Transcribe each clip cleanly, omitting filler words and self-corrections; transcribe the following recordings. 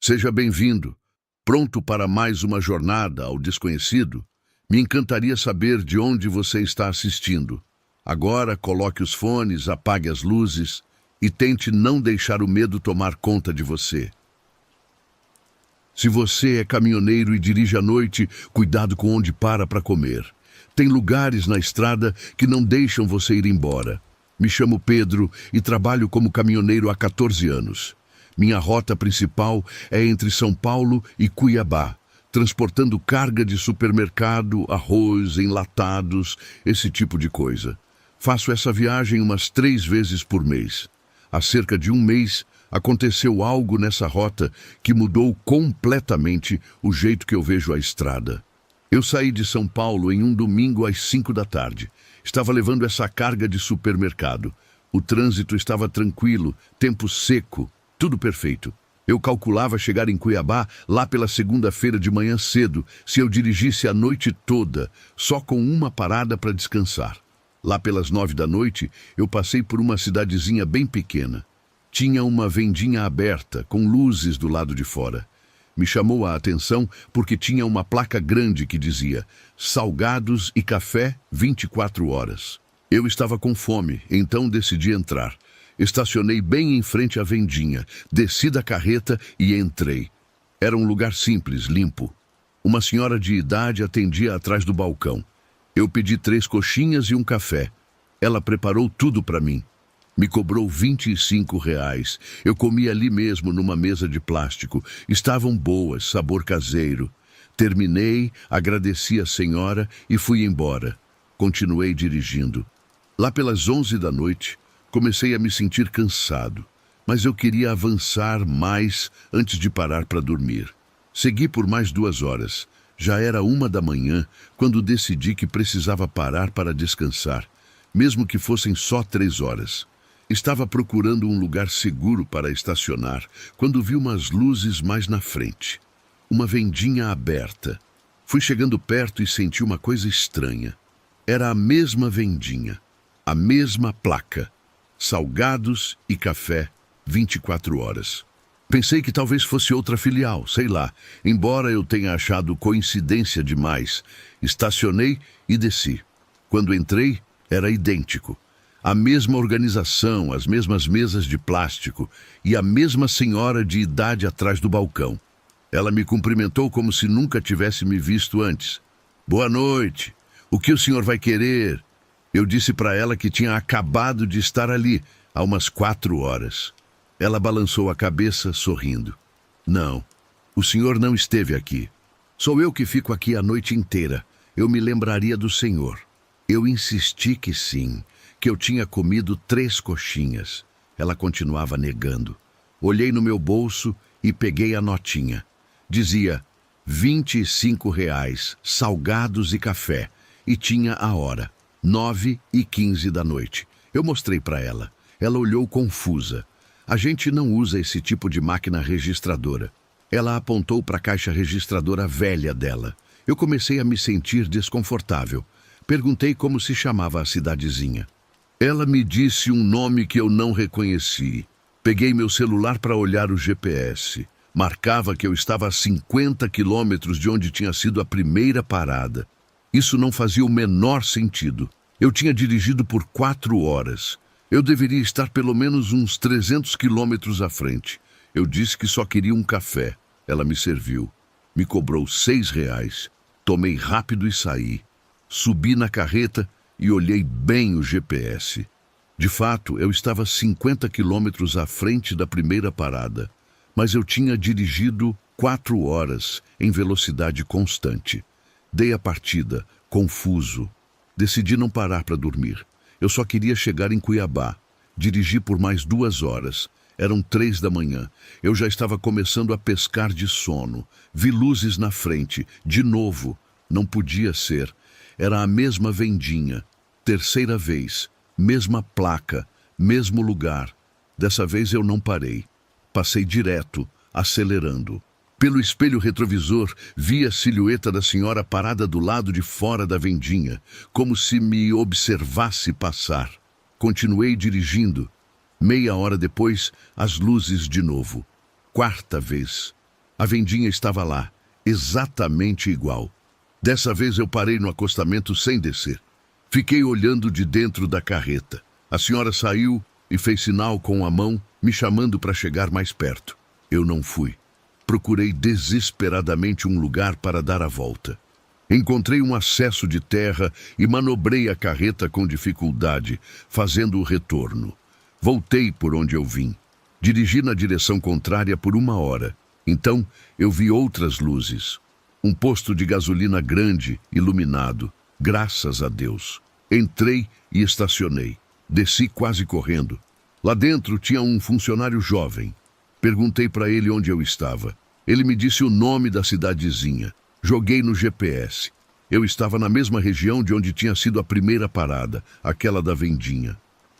Seja bem-vindo. Pronto para mais uma jornada ao desconhecido? Me encantaria saber de onde você está assistindo. Agora coloque os fones, apague as luzes e tente não deixar o medo tomar conta de você. Se você é caminhoneiro e dirige à noite, cuidado com onde para comer. Tem lugares na estrada que não deixam você ir embora. Me chamo Pedro e trabalho como caminhoneiro há 14 anos. Minha rota principal é entre São Paulo e Cuiabá, transportando carga de supermercado, arroz, enlatados, esse tipo de coisa. Faço essa viagem umas 3 vezes por mês. Há cerca de um mês, aconteceu algo nessa rota que mudou completamente o jeito que eu vejo a estrada. Eu saí de São Paulo em um domingo às 5 da tarde. Estava levando essa carga de supermercado. O trânsito estava tranquilo, tempo seco, tudo perfeito. Eu calculava chegar em Cuiabá lá pela segunda-feira de manhã cedo, se eu dirigisse a noite toda, só com uma parada para descansar. Lá pelas 9 da noite, eu passei por uma cidadezinha bem pequena. Tinha uma vendinha aberta, com luzes do lado de fora. Me chamou a atenção porque tinha uma placa grande que dizia salgados e café 24 horas. Eu estava com fome, então decidi entrar. Estacionei bem em frente à vendinha, desci da carreta e entrei. Era um lugar simples, limpo. Uma senhora de idade atendia atrás do balcão. Eu pedi 3 coxinhas e um café. Ela preparou tudo para mim. Me cobrou R$ 25. Eu comi ali mesmo, numa mesa de plástico. Estavam boas, sabor caseiro. Terminei, agradeci a senhora e fui embora. Continuei dirigindo. Lá pelas 11 da noite, comecei a me sentir cansado, mas eu queria avançar mais antes de parar para dormir. Segui por mais 2 horas. Já era 1 da manhã quando decidi que precisava parar para descansar, mesmo que fossem só 3 horas. Estava procurando um lugar seguro para estacionar quando vi umas luzes mais na frente. Uma vendinha aberta. Fui chegando perto e senti uma coisa estranha. Era a mesma vendinha, a mesma placa. Salgados e café 24 horas. Pensei que talvez fosse outra filial, sei lá, embora eu tenha achado coincidência demais. Estacionei e desci. Quando entrei, era idêntico. A mesma organização, as mesmas mesas de plástico e a mesma senhora de idade atrás do balcão. Ela me cumprimentou como se nunca tivesse me visto antes. Boa noite. O que o senhor vai querer? Eu disse para ela que tinha acabado de estar ali, há umas 4 horas. Ela balançou a cabeça, sorrindo. Não, o senhor não esteve aqui. Sou eu que fico aqui a noite inteira. Eu me lembraria do senhor. Eu insisti que sim, que eu tinha comido 3 coxinhas. Ela continuava negando. Olhei no meu bolso e peguei a notinha. Dizia R$ 25, salgados e café, e tinha a hora. 9h15 da noite. Eu mostrei para ela. Ela olhou confusa. A gente não usa esse tipo de máquina registradora. Ela apontou para a caixa registradora velha dela. Eu comecei a me sentir desconfortável. Perguntei como se chamava a cidadezinha. Ela me disse um nome que eu não reconheci. Peguei meu celular para olhar o GPS. Marcava que eu estava a 50 quilômetros de onde tinha sido a primeira parada. Isso não fazia o menor sentido. Eu tinha dirigido por 4 horas. Eu deveria estar pelo menos uns 300 quilômetros à frente. Eu disse que só queria um café. Ela me serviu. Me cobrou R$ 6. Tomei rápido e saí. Subi na carreta e olhei bem o GPS. De fato, eu estava 50 quilômetros à frente da primeira parada. Mas eu tinha dirigido 4 horas em velocidade constante. Dei a partida, confuso. Decidi não parar para dormir. Eu só queria chegar em Cuiabá. Dirigi por mais 2 horas. Eram 3 da manhã. Eu já estava começando a pescar de sono. Vi luzes na frente. De novo. Não podia ser. Era a mesma vendinha. 3ª vez. Mesma placa. Mesmo lugar. Dessa vez eu não parei. Passei direto, acelerando. Pelo espelho retrovisor, vi a silhueta da senhora parada do lado de fora da vendinha, como se me observasse passar. Continuei dirigindo. Meia hora depois, as luzes de novo. 4ª vez. A vendinha estava lá, exatamente igual. Dessa vez eu parei no acostamento sem descer. Fiquei olhando de dentro da carreta. A senhora saiu e fez sinal com a mão, me chamando para chegar mais perto. Eu não fui. Procurei desesperadamente um lugar para dar a volta. Encontrei um acesso de terra e manobrei a carreta com dificuldade, fazendo o retorno. Voltei por onde eu vim. Dirigi na direção contrária por 1 hora. Então, eu vi outras luzes. Um posto de gasolina grande, iluminado. Graças a Deus. Entrei e estacionei. Desci quase correndo. Lá dentro tinha um funcionário jovem. Perguntei para ele onde eu estava. Ele me disse o nome da cidadezinha. Joguei no GPS. Eu estava na mesma região de onde tinha sido a primeira parada, aquela da vendinha.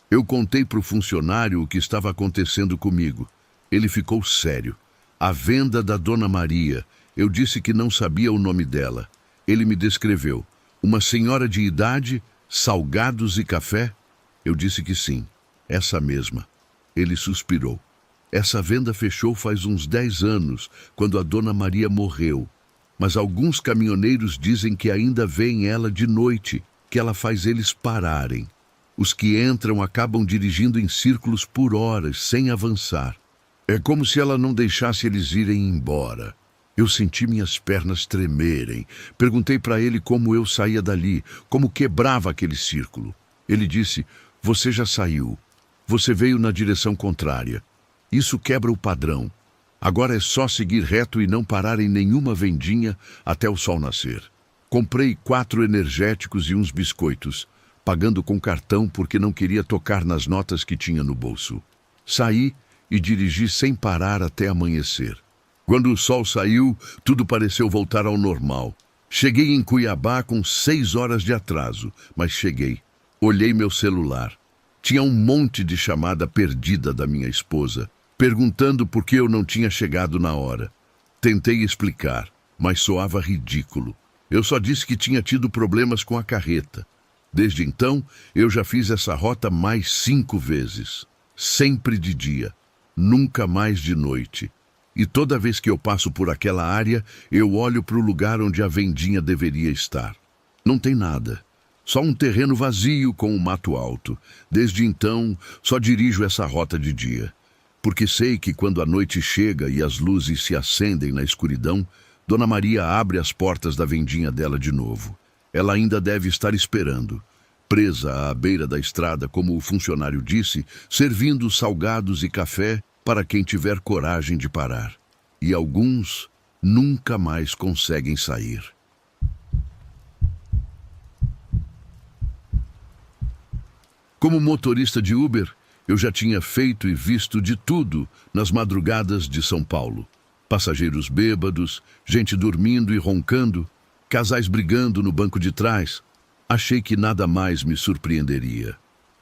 Eu contei para o funcionário o que estava acontecendo comigo. Ele ficou sério. A venda da Dona Maria. Eu disse que não sabia o nome dela. Ele me descreveu. Uma senhora de idade, salgados e café? Eu disse que sim, essa mesma. Ele suspirou. Essa venda fechou faz uns 10 anos, quando a Dona Maria morreu. Mas alguns caminhoneiros dizem que ainda veem ela de noite, que ela faz eles pararem. Os que entram acabam dirigindo em círculos por horas, sem avançar. É como se ela não deixasse eles irem embora. Eu senti minhas pernas tremerem. Perguntei para ele como eu saía dali, como quebrava aquele círculo. Ele disse, você já saiu. Você veio na direção contrária. Isso quebra o padrão. Agora é só seguir reto e não parar em nenhuma vendinha até o sol nascer. Comprei 4 energéticos e uns biscoitos, pagando com cartão porque não queria tocar nas notas que tinha no bolso. Saí e dirigi sem parar até amanhecer. Quando o sol saiu, tudo pareceu voltar ao normal. Cheguei em Cuiabá com 6 horas de atraso, mas cheguei. Olhei meu celular. Tinha um monte de chamada perdida da minha esposa, perguntando por que eu não tinha chegado na hora. Tentei explicar, mas soava ridículo. Eu só disse que tinha tido problemas com a carreta. Desde então, eu já fiz essa rota mais 5 vezes. Sempre de dia, nunca mais de noite. E toda vez que eu passo por aquela área, eu olho para o lugar onde a vendinha deveria estar. Não tem nada. Só um terreno vazio com um mato alto. Desde então, só dirijo essa rota de dia. Porque sei que quando a noite chega e as luzes se acendem na escuridão, Dona Maria abre as portas da vendinha dela de novo. Ela ainda deve estar esperando, presa à beira da estrada, como o funcionário disse, servindo salgados e café para quem tiver coragem de parar. E alguns nunca mais conseguem sair. Como motorista de Uber, eu já tinha feito e visto de tudo nas madrugadas de São Paulo. Passageiros bêbados, gente dormindo e roncando, casais brigando no banco de trás. Achei que nada mais me surpreenderia.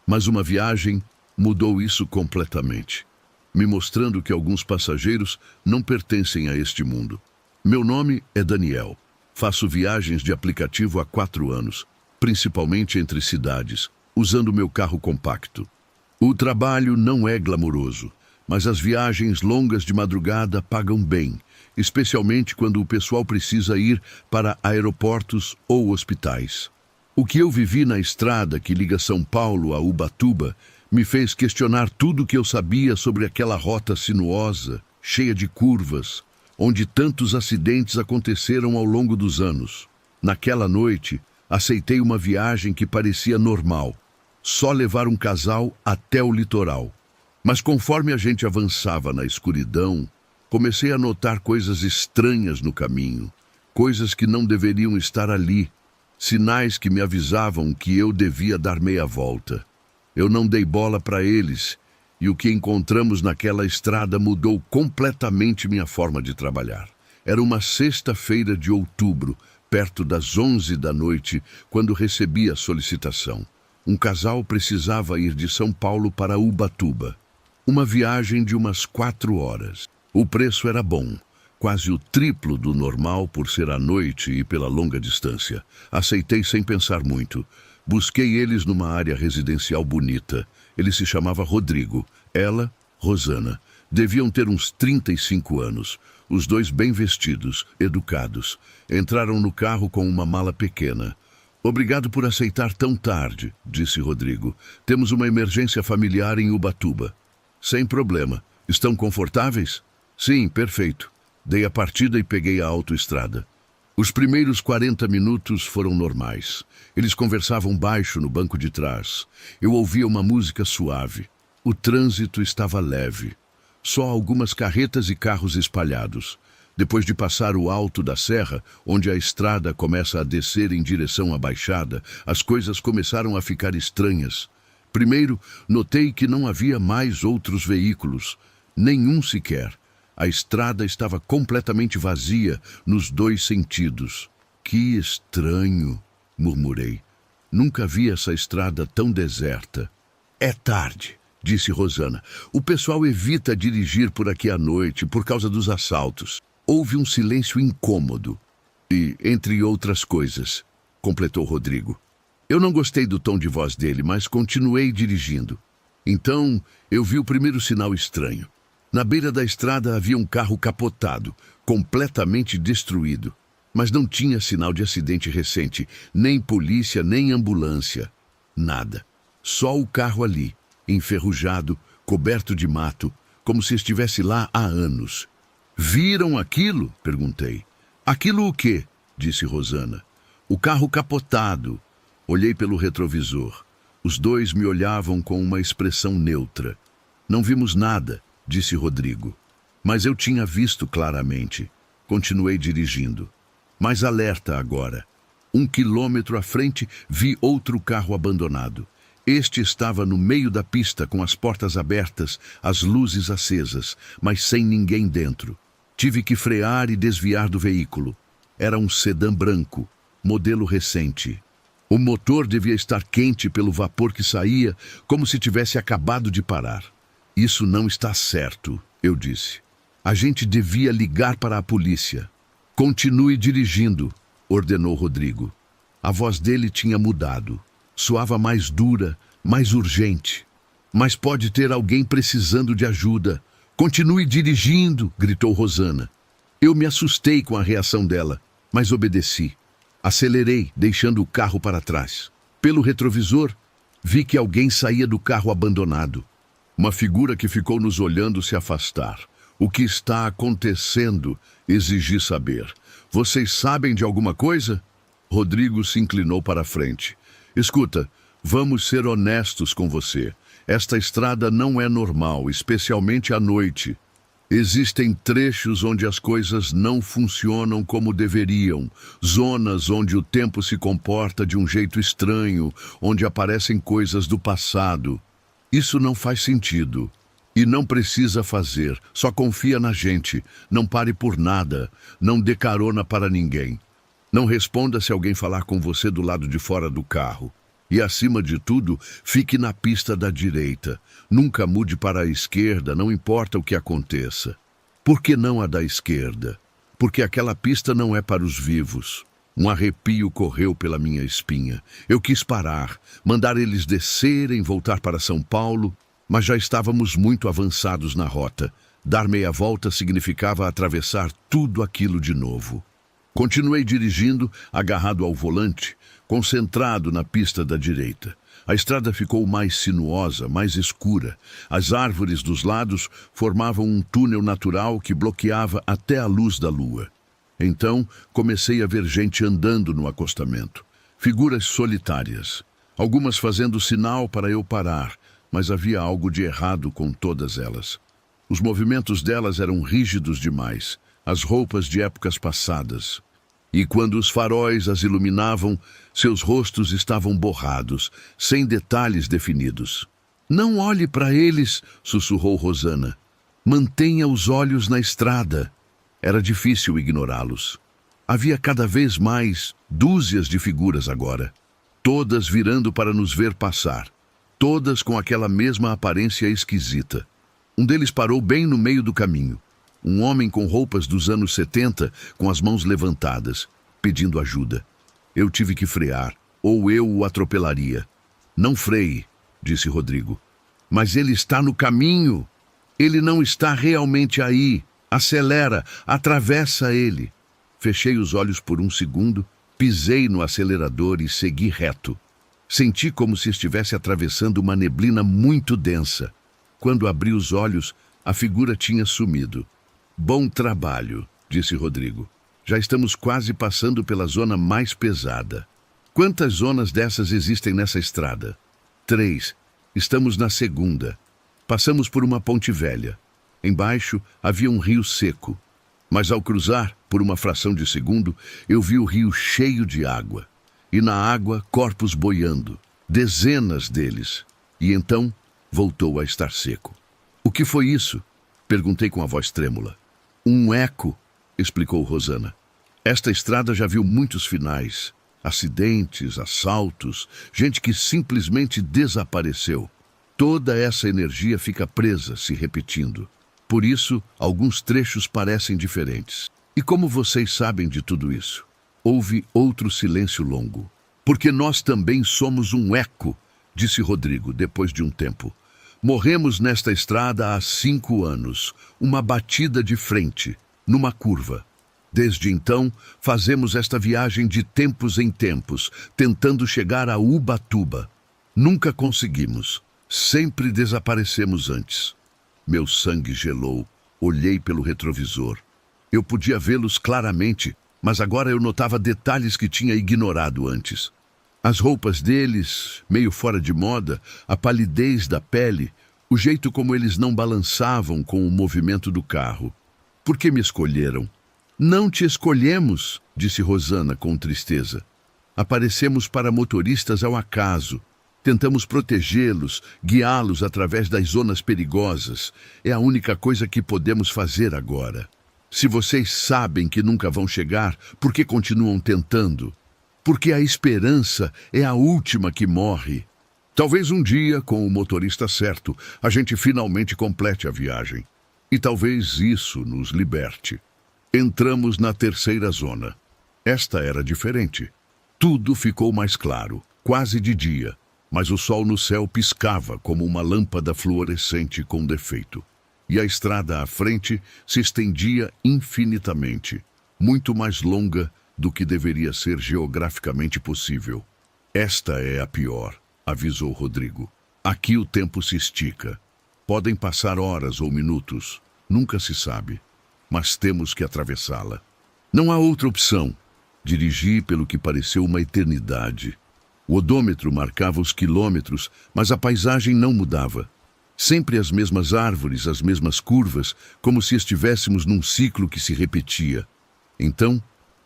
Mas uma viagem mudou isso completamente, me mostrando que alguns passageiros não pertencem a este mundo. Meu nome é Daniel. Faço viagens de aplicativo há 4 anos, principalmente entre cidades, usando meu carro compacto. O trabalho não é glamouroso, mas as viagens longas de madrugada pagam bem, especialmente quando o pessoal precisa ir para aeroportos ou hospitais. O que eu vivi na estrada que liga São Paulo a Ubatuba me fez questionar tudo o que eu sabia sobre aquela rota sinuosa, cheia de curvas, onde tantos acidentes aconteceram ao longo dos anos. Naquela noite, aceitei uma viagem que parecia normal, só levar um casal até o litoral. Mas conforme a gente avançava na escuridão, comecei a notar coisas estranhas no caminho, coisas que não deveriam estar ali, sinais que me avisavam que eu devia dar meia volta. Eu não dei bola para eles, e o que encontramos naquela estrada mudou completamente minha forma de trabalhar. Era uma sexta-feira de outubro, perto das 11 da noite, quando recebi a solicitação. Um casal precisava ir de São Paulo para Ubatuba. Uma viagem de umas 4 horas. O preço era bom, quase o triplo do normal por ser à noite e pela longa distância. Aceitei sem pensar muito. Busquei eles numa área residencial bonita. Ele se chamava Rodrigo, ela, Rosana. Deviam ter uns 35 anos. Os dois bem vestidos, educados. Entraram no carro com uma mala pequena. Obrigado por aceitar tão tarde, disse Rodrigo. Temos uma emergência familiar em Ubatuba. Sem problema. Estão confortáveis? Sim, perfeito. Dei a partida e peguei a autoestrada. Os primeiros 40 minutos foram normais. Eles conversavam baixo no banco de trás. Eu ouvia uma música suave. O trânsito estava leve. Só algumas carretas e carros espalhados. Depois de passar o alto da serra, onde a estrada começa a descer em direção à baixada, as coisas começaram a ficar estranhas. Primeiro, notei que não havia mais outros veículos. Nenhum sequer. A estrada estava completamente vazia nos dois sentidos. Que estranho, murmurei. Nunca vi essa estrada tão deserta. É tarde, disse Rosana. O pessoal evita dirigir por aqui à noite por causa dos assaltos. Houve um silêncio incômodo. E, entre outras coisas, completou Rodrigo. Eu não gostei do tom de voz dele, mas continuei dirigindo. Então, eu vi o primeiro sinal estranho. Na beira da estrada havia um carro capotado, completamente destruído. Mas não tinha sinal de acidente recente, nem polícia, nem ambulância. Nada. Só o carro ali, enferrujado, coberto de mato, como se estivesse lá há anos. Viram aquilo? Perguntei. Aquilo o quê? Disse Rosana. O carro capotado. Olhei pelo retrovisor. Os dois me olhavam com uma expressão neutra. Não vimos nada, disse Rodrigo. Mas eu tinha visto claramente. Continuei dirigindo. Mais alerta agora. 1 quilômetro à frente, vi outro carro abandonado. Este estava no meio da pista com as portas abertas, as luzes acesas, mas sem ninguém dentro. Tive que frear e desviar do veículo. Era um sedã branco, modelo recente. O motor devia estar quente pelo vapor que saía, como se tivesse acabado de parar. Isso não está certo, eu disse. A gente devia ligar para a polícia. Continue dirigindo, ordenou Rodrigo. A voz dele tinha mudado. Soava mais dura, mais urgente. Mas pode ter alguém precisando de ajuda. Continue dirigindo, gritou Rosana. Eu me assustei com a reação dela, mas obedeci. Acelerei, deixando o carro para trás. Pelo retrovisor, vi que alguém saía do carro abandonado. Uma figura que ficou nos olhando se afastar. O que está acontecendo? Exigi saber. Vocês sabem de alguma coisa? Rodrigo se inclinou para a frente. Escuta, vamos ser honestos com você. Esta estrada não é normal, especialmente à noite. Existem trechos onde as coisas não funcionam como deveriam, zonas onde o tempo se comporta de um jeito estranho, onde aparecem coisas do passado. Isso não faz sentido. E não precisa fazer, só confia na gente, não pare por nada, não dê carona para ninguém. Não responda se alguém falar com você do lado de fora do carro. E, acima de tudo, fique na pista da direita. Nunca mude para a esquerda, não importa o que aconteça. Por que não a da esquerda? Porque aquela pista não é para os vivos. Um arrepio correu pela minha espinha. Eu quis parar, mandar eles descerem, voltar para São Paulo, mas já estávamos muito avançados na rota. Dar meia volta significava atravessar tudo aquilo de novo. Continuei dirigindo, agarrado ao volante, concentrado na pista da direita. A estrada ficou mais sinuosa, mais escura. As árvores dos lados formavam um túnel natural que bloqueava até a luz da lua. Então, comecei a ver gente andando no acostamento. Figuras solitárias. Algumas fazendo sinal para eu parar, mas havia algo de errado com todas elas. Os movimentos delas eram rígidos demais, as roupas de épocas passadas. E quando os faróis as iluminavam, seus rostos estavam borrados, sem detalhes definidos. Não olhe para eles, sussurrou Rosana. Mantenha os olhos na estrada. Era difícil ignorá-los. Havia cada vez mais dúzias de figuras agora, todas virando para nos ver passar, todas com aquela mesma aparência esquisita. Um deles parou bem no meio do caminho. Um homem com roupas dos anos 70, com as mãos levantadas, pedindo ajuda. Eu tive que frear, ou eu o atropelaria. Não freie, disse Rodrigo. Mas ele está no caminho. Ele não está realmente aí. Acelera, atravessa ele. Fechei os olhos por um segundo, pisei no acelerador e segui reto. Senti como se estivesse atravessando uma neblina muito densa. Quando abri os olhos, a figura tinha sumido. Bom trabalho, disse Rodrigo. Já estamos quase passando pela zona mais pesada. Quantas zonas dessas existem nessa estrada? 3. Estamos na segunda. Passamos por uma ponte velha. Embaixo havia um rio seco. Mas ao cruzar, por uma fração de segundo, eu vi o rio cheio de água. E na água, corpos boiando. Dezenas deles. E então, voltou a estar seco. O que foi isso? Perguntei com a voz trêmula. Um eco, explicou Rosana. Esta estrada já viu muitos finais. Acidentes, assaltos, gente que simplesmente desapareceu. Toda essa energia fica presa, se repetindo. Por isso, alguns trechos parecem diferentes. E como vocês sabem de tudo isso? Houve outro silêncio longo. Porque nós também somos um eco, disse Rodrigo, depois de um tempo. Morremos nesta estrada há 5 anos, uma batida de frente, numa curva. Desde então, fazemos esta viagem de tempos em tempos, tentando chegar a Ubatuba. Nunca conseguimos. Sempre desaparecemos antes. Meu sangue gelou. Olhei pelo retrovisor. Eu podia vê-los claramente, mas agora eu notava detalhes que tinha ignorado antes. As roupas deles, meio fora de moda, a palidez da pele, o jeito como eles não balançavam com o movimento do carro. Por que me escolheram? Não te escolhemos, disse Rosana com tristeza. Aparecemos para motoristas ao acaso. Tentamos protegê-los, guiá-los através das zonas perigosas. É a única coisa que podemos fazer agora. Se vocês sabem que nunca vão chegar, por que continuam tentando? Porque a esperança é a última que morre. Talvez um dia, com o motorista certo, a gente finalmente complete a viagem. E talvez isso nos liberte. Entramos na terceira zona. Esta era diferente. Tudo ficou mais claro, quase de dia, mas o sol no céu piscava como uma lâmpada fluorescente com defeito. E a estrada à frente se estendia infinitamente, muito mais longa do que deveria ser geograficamente possível. Esta é a pior, avisou Rodrigo. Aqui o tempo se estica. Podem passar horas ou minutos, nunca se sabe. Mas temos que atravessá-la. Não há outra opção. Dirigi pelo que pareceu uma eternidade. O odômetro marcava os quilômetros, mas a paisagem não mudava. Sempre as mesmas árvores, as mesmas curvas, como se estivéssemos num ciclo que se repetia. Então,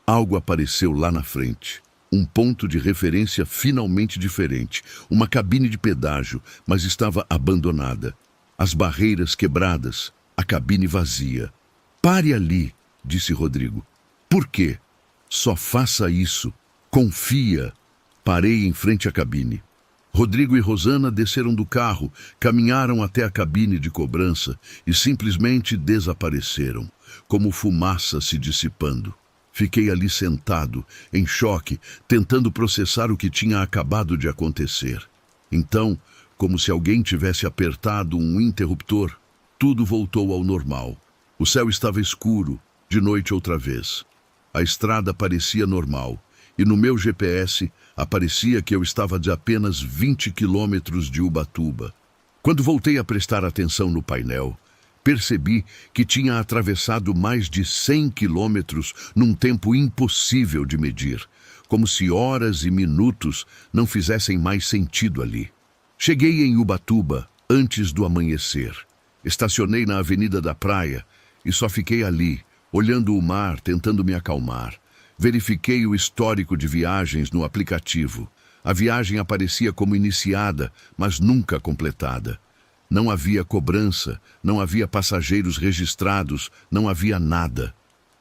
algo apareceu lá na frente. Um ponto de referência finalmente diferente. Uma cabine de pedágio, mas estava abandonada. As barreiras quebradas, a cabine vazia. Pare ali, disse Rodrigo. Por quê? Só faça isso. Confia. Parei em frente à cabine. Rodrigo e Rosana desceram do carro, caminharam até a cabine de cobrança e simplesmente desapareceram, como fumaça se dissipando. Fiquei ali sentado, em choque, tentando processar o que tinha acabado de acontecer. Então, como se alguém tivesse apertado um interruptor, tudo voltou ao normal. O céu estava escuro, de noite outra vez. A estrada parecia normal, e no meu GPS aparecia que eu estava de apenas 20 quilômetros de Ubatuba. Quando voltei a prestar atenção no painel, percebi que tinha atravessado mais de 100 quilômetros num tempo impossível de medir, como se horas e minutos não fizessem mais sentido ali. Cheguei em Ubatuba antes do amanhecer. Estacionei na Avenida da Praia e só fiquei ali, olhando o mar, tentando me acalmar. Verifiquei o histórico de viagens no aplicativo. A viagem aparecia como iniciada, mas nunca completada. Não havia cobrança, não havia passageiros registrados, não havia nada.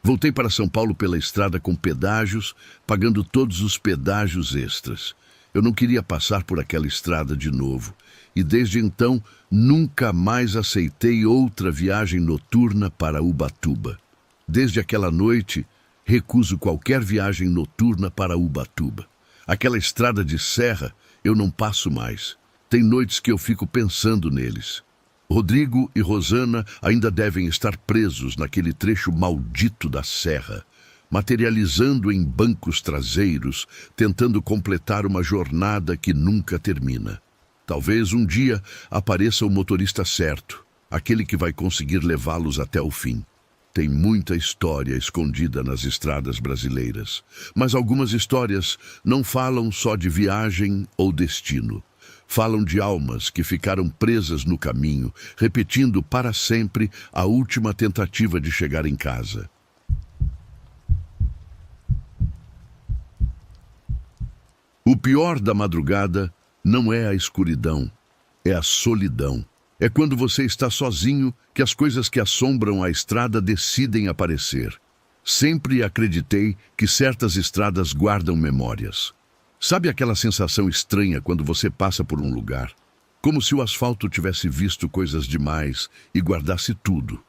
Voltei para São Paulo pela estrada com pedágios, pagando todos os pedágios extras. Eu não queria passar por aquela estrada de novo. E desde então, nunca mais aceitei outra viagem noturna para Ubatuba. Desde aquela noite, recuso qualquer viagem noturna para Ubatuba. Aquela estrada de serra, eu não passo mais. Tem noites que eu fico pensando neles. Rodrigo e Rosana ainda devem estar presos naquele trecho maldito da serra, materializando em bancos traseiros, tentando completar uma jornada que nunca termina. Talvez um dia apareça o motorista certo, aquele que vai conseguir levá-los até o fim. Tem muita história escondida nas estradas brasileiras, mas algumas histórias não falam só de viagem ou destino. Falam de almas que ficaram presas no caminho, repetindo para sempre a última tentativa de chegar em casa. O pior da madrugada não é a escuridão, é a solidão. É quando você está sozinho que as coisas que assombram a estrada decidem aparecer. Sempre acreditei que certas estradas guardam memórias. Sabe aquela sensação estranha quando você passa por um lugar? Como se o asfalto tivesse visto coisas demais e guardasse tudo.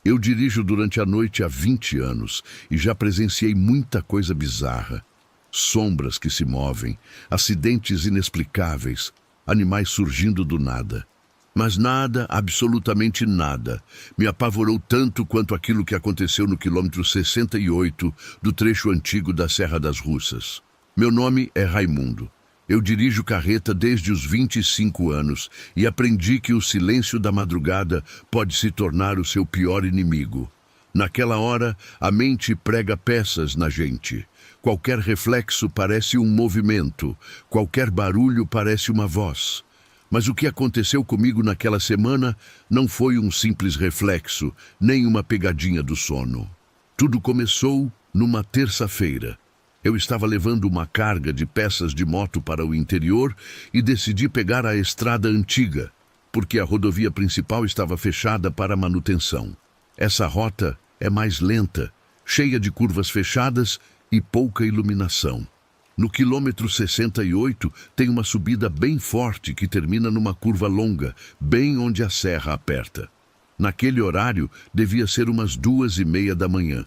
Eu dirijo durante a noite há 20 anos e já presenciei muita coisa bizarra. Sombras que se movem, acidentes inexplicáveis, animais surgindo do nada. Mas nada, absolutamente nada, me apavorou tanto quanto aquilo que aconteceu no quilômetro 68 do trecho antigo da Serra das Russas. Meu nome é Raimundo. Eu dirijo carreta desde os 25 anos e aprendi que o silêncio da madrugada pode se tornar o seu pior inimigo. Naquela hora, a mente prega peças na gente. Qualquer reflexo parece um movimento, qualquer barulho parece uma voz. Mas o que aconteceu comigo naquela semana não foi um simples reflexo, nem uma pegadinha do sono. Tudo começou numa terça-feira. Eu estava levando uma carga de peças de moto para o interior e decidi pegar a estrada antiga, porque a rodovia principal estava fechada para manutenção. Essa rota é mais lenta, cheia de curvas fechadas e pouca iluminação. No quilômetro 68 tem uma subida bem forte que termina numa curva longa, bem onde a serra aperta. Naquele horário devia ser umas 2:30 da manhã.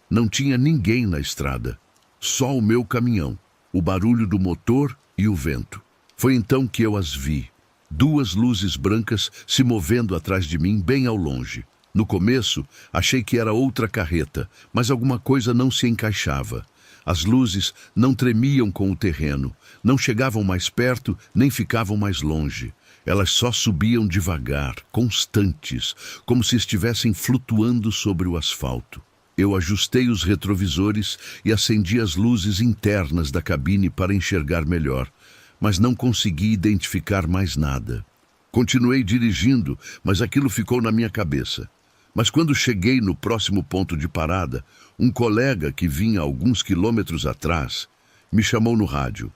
Não tinha ninguém na estrada. Só o meu caminhão, o barulho do motor e o vento. Foi então que eu as vi. 2 luzes brancas se movendo atrás de mim bem ao longe. No começo, achei que era outra carreta, mas alguma coisa não se encaixava. As luzes não tremiam com o terreno, não chegavam mais perto nem ficavam mais longe. Elas só subiam devagar, constantes, como se estivessem flutuando sobre o asfalto. Eu ajustei os retrovisores e acendi as luzes internas da cabine para enxergar melhor, mas não consegui identificar mais nada. Continuei dirigindo, mas aquilo ficou na minha cabeça. Mas quando cheguei no próximo ponto de parada, um colega que vinha alguns quilômetros atrás me chamou no rádio.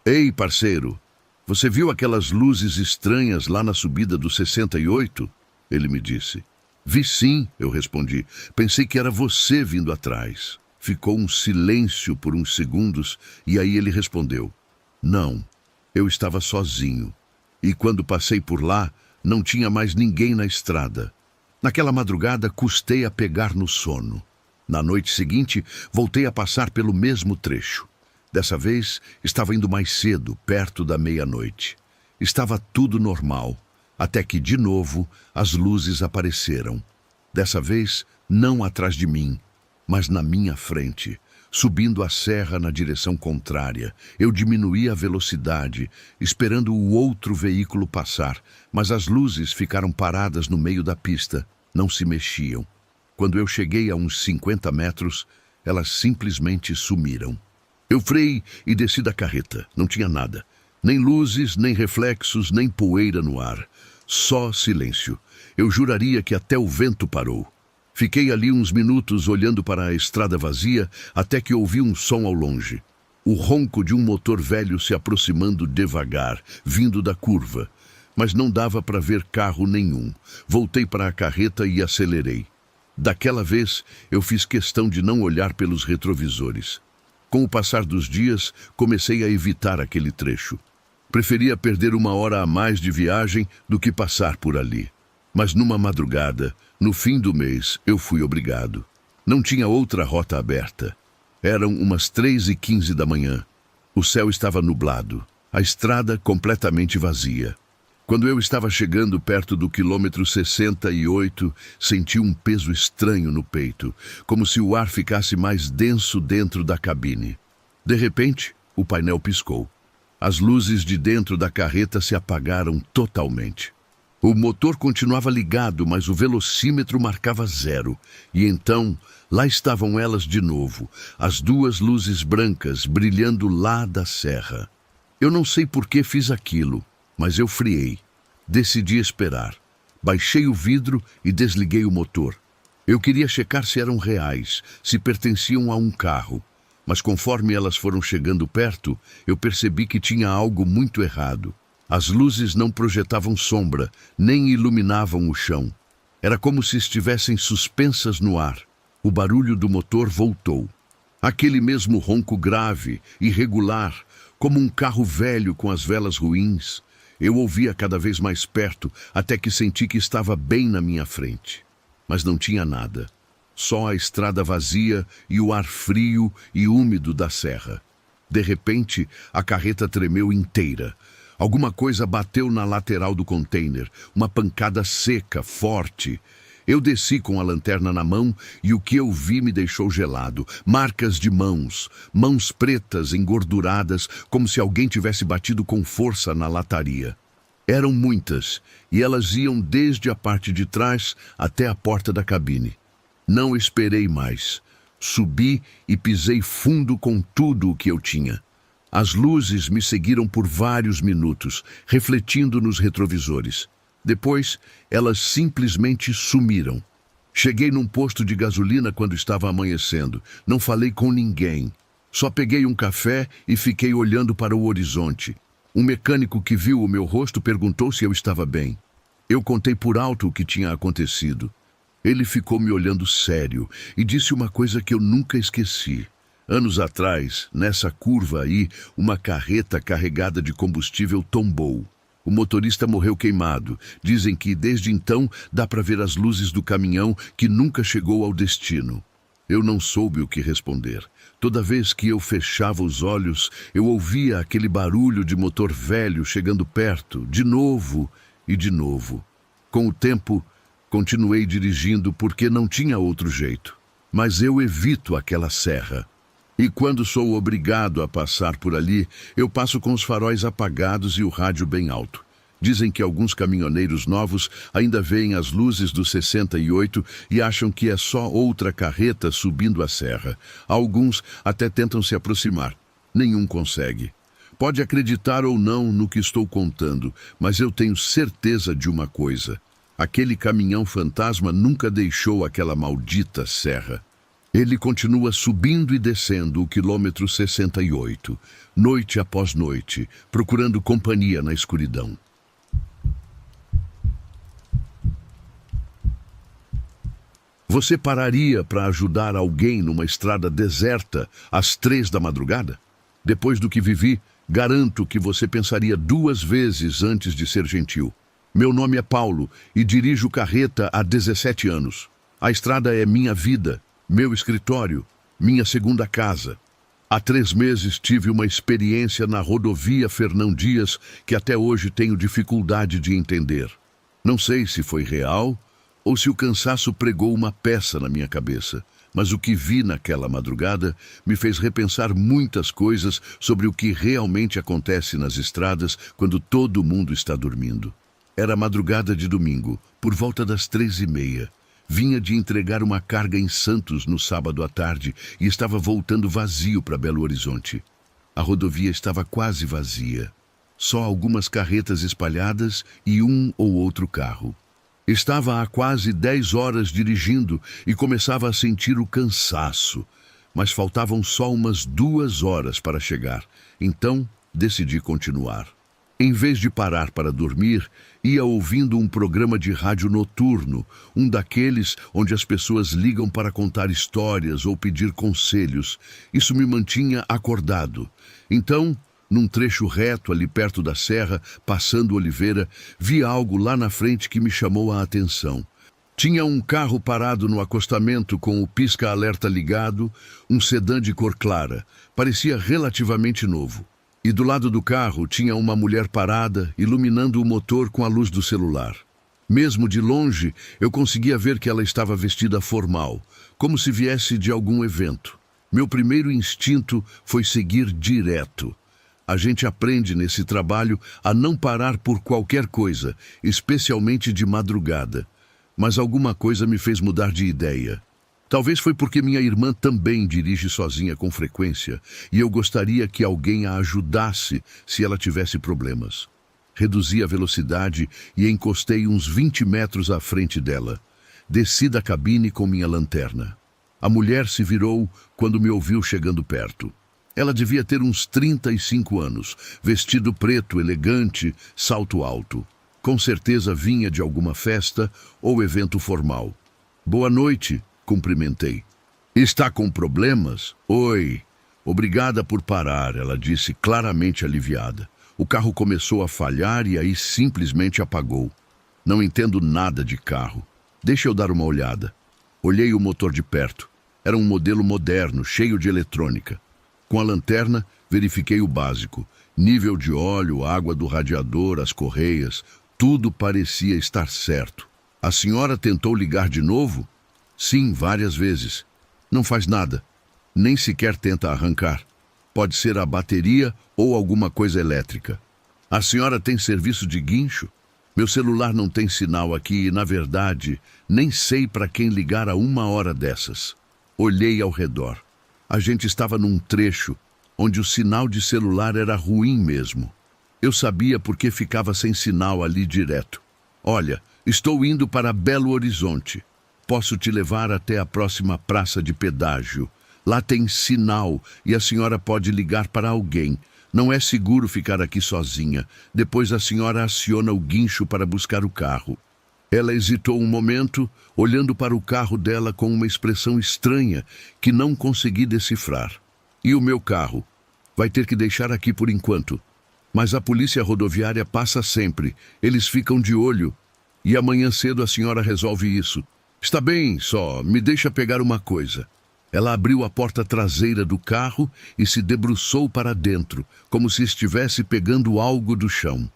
"Ei, parceiro, você viu aquelas luzes estranhas lá na subida do 68?" Ele me disse. "Vi sim", eu respondi. "Pensei que era você vindo atrás." Ficou um silêncio por uns segundos e aí ele respondeu. "Não, eu estava sozinho. E quando passei por lá, não tinha mais ninguém na estrada. Naquela madrugada, custei a pegar no sono. Na noite seguinte, voltei a passar pelo mesmo trecho. Dessa vez, estava indo mais cedo, perto da meia-noite. Estava tudo normal, até que, de novo, as luzes apareceram. Dessa vez, não atrás de mim, mas na minha frente. Subindo a serra na direção contrária, eu diminuí a velocidade, esperando o outro veículo passar, mas as luzes ficaram paradas no meio da pista, não se mexiam. Quando eu cheguei a uns 50 metros, elas simplesmente sumiram. Eu freiei e desci da carreta, não tinha nada. Nem luzes, nem reflexos, nem poeira no ar. Só silêncio. Eu juraria que até o vento parou. Fiquei ali uns minutos olhando para a estrada vazia até que ouvi um som ao longe. O ronco de um motor velho se aproximando devagar, vindo da curva. Mas não dava para ver carro nenhum. Voltei para a carreta e acelerei. Daquela vez, eu fiz questão de não olhar pelos retrovisores. Com o passar dos dias, comecei a evitar aquele trecho. Preferia perder 1 hora a mais de viagem do que passar por ali. Mas numa madrugada, no fim do mês, eu fui obrigado. Não tinha outra rota aberta. Eram umas 3:15 da manhã. O céu estava nublado, a estrada completamente vazia. Quando eu estava chegando perto do quilômetro 68, senti um peso estranho no peito, como se o ar ficasse mais denso dentro da cabine. De repente, o painel piscou. As luzes de dentro da carreta se apagaram totalmente. O motor continuava ligado, mas o velocímetro marcava 0. E então, lá estavam elas de novo, as duas luzes brancas brilhando lá da serra. Eu não sei por que fiz aquilo, mas eu friei. Decidi esperar. Baixei o vidro e desliguei o motor. Eu queria checar se eram reais, se pertenciam a um carro. Mas conforme elas foram chegando perto, eu percebi que tinha algo muito errado. As luzes não projetavam sombra, nem iluminavam o chão. Era como se estivessem suspensas no ar. O barulho do motor voltou. Aquele mesmo ronco grave, irregular, como um carro velho com as velas ruins. Eu ouvia cada vez mais perto, até que senti que estava bem na minha frente. Mas não tinha nada. Só a estrada vazia e o ar frio e úmido da serra. De repente, a carreta tremeu inteira. Alguma coisa bateu na lateral do container, uma pancada seca, forte. Eu desci com a lanterna na mão e o que eu vi me deixou gelado. Marcas de mãos, mãos pretas engorduradas, como se alguém tivesse batido com força na lataria. Eram muitas, e elas iam desde a parte de trás até a porta da cabine. Não esperei mais. Subi e pisei fundo com tudo o que eu tinha. As luzes me seguiram por vários minutos, refletindo nos retrovisores. Depois, elas simplesmente sumiram. Cheguei num posto de gasolina quando estava amanhecendo. Não falei com ninguém. Só peguei um café e fiquei olhando para o horizonte. Um mecânico que viu o meu rosto perguntou se eu estava bem. Eu contei por alto o que tinha acontecido. Ele ficou me olhando sério e disse uma coisa que eu nunca esqueci. Anos atrás, nessa curva aí, uma carreta carregada de combustível tombou. O motorista morreu queimado. Dizem que, desde então, dá para ver as luzes do caminhão que nunca chegou ao destino. Eu não soube o que responder. Toda vez que eu fechava os olhos, eu ouvia aquele barulho de motor velho chegando perto, de novo e de novo. Com o tempo, continuei dirigindo porque não tinha outro jeito. Mas eu evito aquela serra. E quando sou obrigado a passar por ali, eu passo com os faróis apagados e o rádio bem alto. Dizem que alguns caminhoneiros novos ainda veem as luzes do 68 e acham que é só outra carreta subindo a serra. Alguns até tentam se aproximar. Nenhum consegue. Pode acreditar ou não no que estou contando, mas eu tenho certeza de uma coisa. Aquele caminhão fantasma nunca deixou aquela maldita serra. Ele continua subindo e descendo o quilômetro 68, noite após noite, procurando companhia na escuridão. Você pararia para ajudar alguém numa estrada deserta às 3 da madrugada? Depois do que vivi, garanto que você pensaria 2 vezes antes de ser gentil. Meu nome é Paulo e dirijo carreta há 17 anos. A estrada é minha vida. Meu escritório, minha segunda casa. Há 3 meses tive uma experiência na rodovia Fernão Dias que até hoje tenho dificuldade de entender. Não sei se foi real ou se o cansaço pregou uma peça na minha cabeça, mas o que vi naquela madrugada me fez repensar muitas coisas sobre o que realmente acontece nas estradas quando todo mundo está dormindo. Era madrugada de domingo, por volta das 3h30. Vinha de entregar uma carga em Santos no sábado à tarde e estava voltando vazio para Belo Horizonte. A rodovia estava quase vazia. Só algumas carretas espalhadas e um ou outro carro. Estava há quase 10 horas dirigindo e começava a sentir o cansaço. Mas faltavam só umas 2 horas para chegar. Então, decidi continuar. Em vez de parar para dormir, ia ouvindo um programa de rádio noturno, um daqueles onde as pessoas ligam para contar histórias ou pedir conselhos. Isso me mantinha acordado. Então, num trecho reto ali perto da serra, passando Oliveira, vi algo lá na frente que me chamou a atenção. Tinha um carro parado no acostamento com o pisca-alerta ligado, um sedã de cor clara. Parecia relativamente novo. E do lado do carro tinha uma mulher parada, iluminando o motor com a luz do celular. Mesmo de longe, eu conseguia ver que ela estava vestida formal, como se viesse de algum evento. Meu primeiro instinto foi seguir direto. A gente aprende nesse trabalho a não parar por qualquer coisa, especialmente de madrugada. Mas alguma coisa me fez mudar de ideia. Talvez foi porque minha irmã também dirige sozinha com frequência, e eu gostaria que alguém a ajudasse se ela tivesse problemas. Reduzi a velocidade e encostei uns 20 metros à frente dela. Desci da cabine com minha lanterna. A mulher se virou quando me ouviu chegando perto. Ela devia ter uns 35 anos, vestido preto, elegante, salto alto. Com certeza vinha de alguma festa ou evento formal. Boa noite, cumprimentei. Está com problemas? Oi. Obrigada por parar, ela disse, claramente aliviada. O carro começou a falhar e aí simplesmente apagou. Não entendo nada de carro. Deixa eu dar uma olhada. Olhei o motor de perto. Era um modelo moderno, cheio de eletrônica. Com a lanterna, verifiquei o básico. Nível de óleo, água do radiador, as correias. Tudo parecia estar certo. A senhora tentou ligar de novo? Sim, várias vezes. Não faz nada. Nem sequer tenta arrancar. Pode ser a bateria ou alguma coisa elétrica. A senhora tem serviço de guincho? Meu celular não tem sinal aqui e, na verdade, nem sei para quem ligar a 1 hora dessas. Olhei ao redor. A gente estava num trecho onde o sinal de celular era ruim mesmo. Eu sabia porque ficava sem sinal ali direto. Olha, estou indo para Belo Horizonte. Posso te levar até a próxima praça de pedágio. Lá tem sinal e a senhora pode ligar para alguém. Não é seguro ficar aqui sozinha. Depois a senhora aciona o guincho para buscar o carro. Ela hesitou um momento, olhando para o carro dela com uma expressão estranha que não consegui decifrar. E o meu carro? Vai ter que deixar aqui por enquanto. Mas a polícia rodoviária passa sempre. Eles ficam de olho. E amanhã cedo a senhora resolve isso. Está bem, só me deixa pegar uma coisa. Ela abriu a porta traseira do carro e se debruçou para dentro, como se estivesse pegando algo do chão.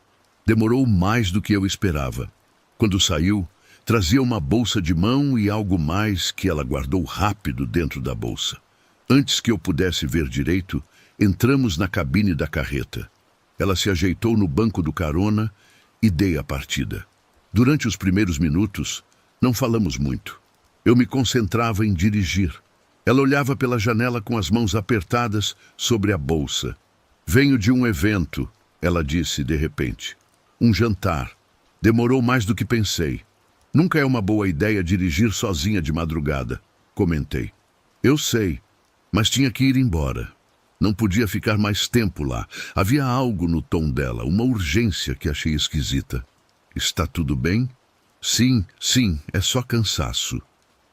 Demorou mais do que eu esperava. Quando saiu, trazia uma bolsa de mão e algo mais que ela guardou rápido dentro da bolsa. Antes que eu pudesse ver direito, entramos na cabine da carreta. Ela se ajeitou no banco do carona e dei a partida. Durante os primeiros minutos, não falamos muito. Eu me concentrava em dirigir. Ela olhava pela janela com as mãos apertadas sobre a bolsa. Venho de um evento, ela disse de repente. Um jantar. Demorou mais do que pensei. Nunca é uma boa ideia dirigir sozinha de madrugada, comentei. Eu sei, mas tinha que ir embora. Não podia ficar mais tempo lá. Havia algo no tom dela, uma urgência que achei esquisita. Está tudo bem? Sim, é só cansaço.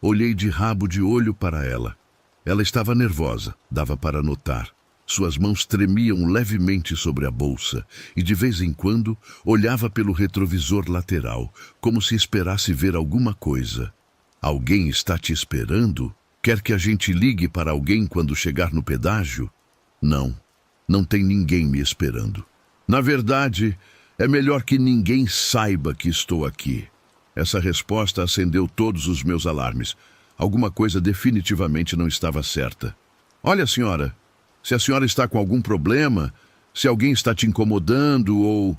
Olhei de rabo de olho para ela. Ela estava nervosa, dava para notar. Suas mãos tremiam levemente sobre a bolsa e de vez em quando olhava pelo retrovisor lateral, como se esperasse ver alguma coisa. Alguém está te esperando? Quer que a gente ligue para alguém quando chegar no pedágio? Não tem ninguém me esperando. Na verdade, é melhor que ninguém saiba que estou aqui. Essa resposta acendeu todos os meus alarmes. Alguma coisa definitivamente não estava certa. Olha, senhora, se a senhora está com algum problema, se alguém está te incomodando ou...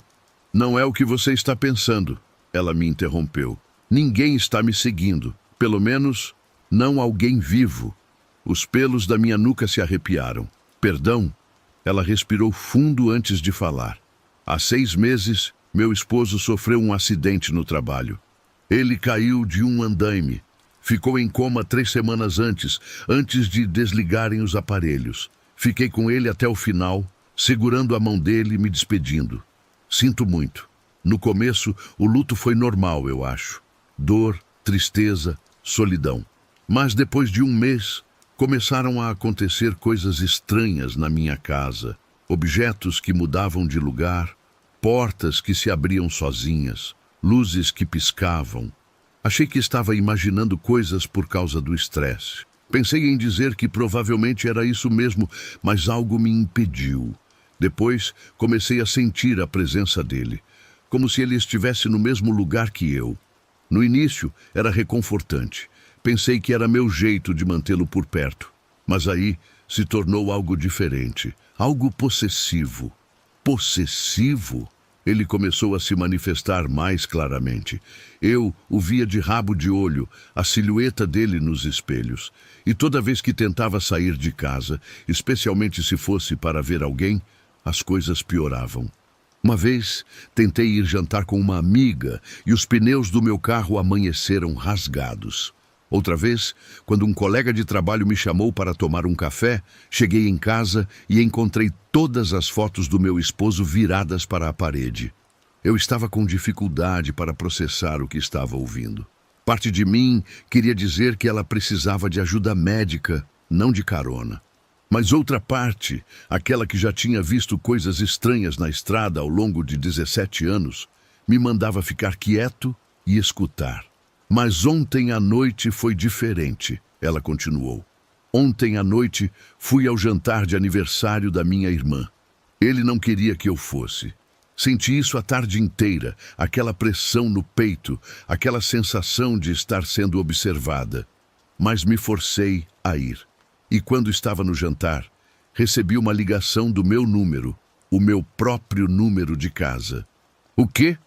Não é o que você está pensando, ela me interrompeu. Ninguém está me seguindo, pelo menos não alguém vivo. Os pelos da minha nuca se arrepiaram. Perdão? Ela respirou fundo antes de falar. Há 6 meses, meu esposo sofreu um acidente no trabalho. Ele caiu de um andaime. Ficou em coma 3 semanas antes de desligarem os aparelhos. Fiquei com ele até o final, segurando a mão dele e me despedindo. Sinto muito. No começo, o luto foi normal, eu acho. Dor, tristeza, solidão. Mas depois de 1 mês, começaram a acontecer coisas estranhas na minha casa. Objetos que mudavam de lugar, portas que se abriam sozinhas, luzes que piscavam. Achei que estava imaginando coisas por causa do estresse. Pensei em dizer que provavelmente era isso mesmo, mas algo me impediu. Depois, comecei a sentir a presença dele, como se ele estivesse no mesmo lugar que eu. No início, era reconfortante. Pensei que era meu jeito de mantê-lo por perto. Mas aí se tornou algo diferente, algo possessivo. Possessivo? Ele começou a se manifestar mais claramente. Eu o via de rabo de olho, a silhueta dele nos espelhos. E toda vez que tentava sair de casa, especialmente se fosse para ver alguém, as coisas pioravam. Uma vez, tentei ir jantar com uma amiga e os pneus do meu carro amanheceram rasgados. Outra vez, quando um colega de trabalho me chamou para tomar um café, cheguei em casa e encontrei todas as fotos do meu esposo viradas para a parede. Eu estava com dificuldade para processar o que estava ouvindo. Parte de mim queria dizer que ela precisava de ajuda médica, não de carona. Mas outra parte, aquela que já tinha visto coisas estranhas na estrada ao longo de 17 anos, me mandava ficar quieto e escutar. Mas ontem à noite foi diferente, ela continuou. Ontem à noite fui ao jantar de aniversário da minha irmã. Ele não queria que eu fosse. Senti isso a tarde inteira, aquela pressão no peito, aquela sensação de estar sendo observada. Mas me forcei a ir. E quando estava no jantar, recebi uma ligação do meu número, o meu próprio número de casa. O quê?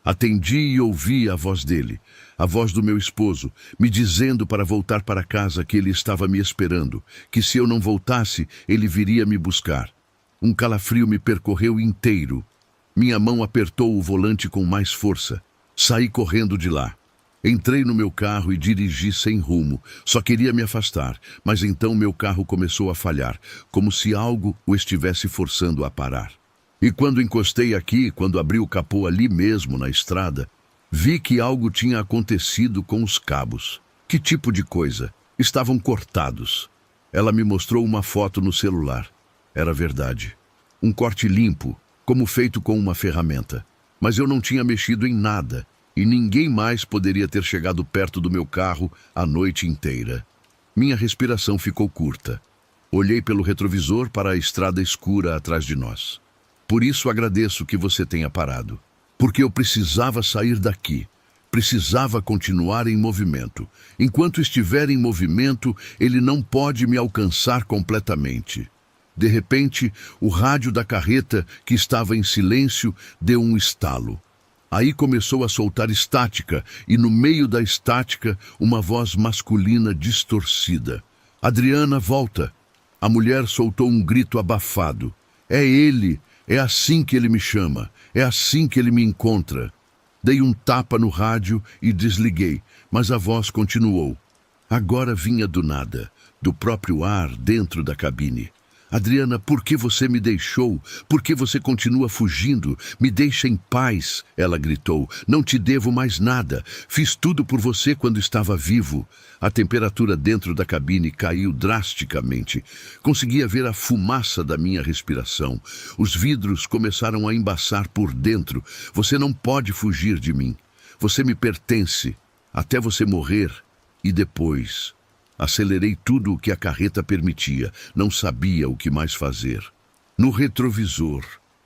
Atendi e ouvi a voz dele, a voz do meu esposo, me dizendo para voltar para casa, que ele estava me esperando, que se eu não voltasse, ele viria me buscar. Um calafrio me percorreu inteiro. Minha mão apertou o volante com mais força. Saí correndo de lá. Entrei no meu carro e dirigi sem rumo. Só queria me afastar, mas então meu carro começou a falhar, como se algo o estivesse forçando a parar. E quando encostei aqui, quando abri o capô ali mesmo na estrada, vi que algo tinha acontecido com os cabos. Que tipo de coisa? Estavam cortados. Ela me mostrou uma foto no celular. Era verdade. Um corte limpo, como feito com uma ferramenta. Mas eu não tinha mexido em nada, e ninguém mais poderia ter chegado perto do meu carro a noite inteira. Minha respiração ficou curta. Olhei pelo retrovisor para a estrada escura atrás de nós. Por isso agradeço que você tenha parado. Porque eu precisava sair daqui. Precisava continuar em movimento. Enquanto estiver em movimento, ele não pode me alcançar completamente. De repente, o rádio da carreta, que estava em silêncio, deu um estalo. Aí começou a soltar estática, e no meio da estática, uma voz masculina distorcida. Adriana, volta! A mulher soltou um grito abafado. É ele! É assim que ele me chama, é assim que ele me encontra. Dei um tapa no rádio e desliguei, mas a voz continuou. Agora vinha do nada, do próprio ar dentro da cabine. Adriana, por que você me deixou? Por que você continua fugindo? Me deixa em paz, ela gritou. Não te devo mais nada. Fiz tudo por você quando estava vivo. A temperatura dentro da cabine caiu drasticamente. Conseguia ver a fumaça da minha respiração. Os vidros começaram a embaçar por dentro. Você não pode fugir de mim. Você me pertence, até você morrer. E depois... Acelerei tudo o que a carreta permitia. Não sabia o que mais fazer. No retrovisor,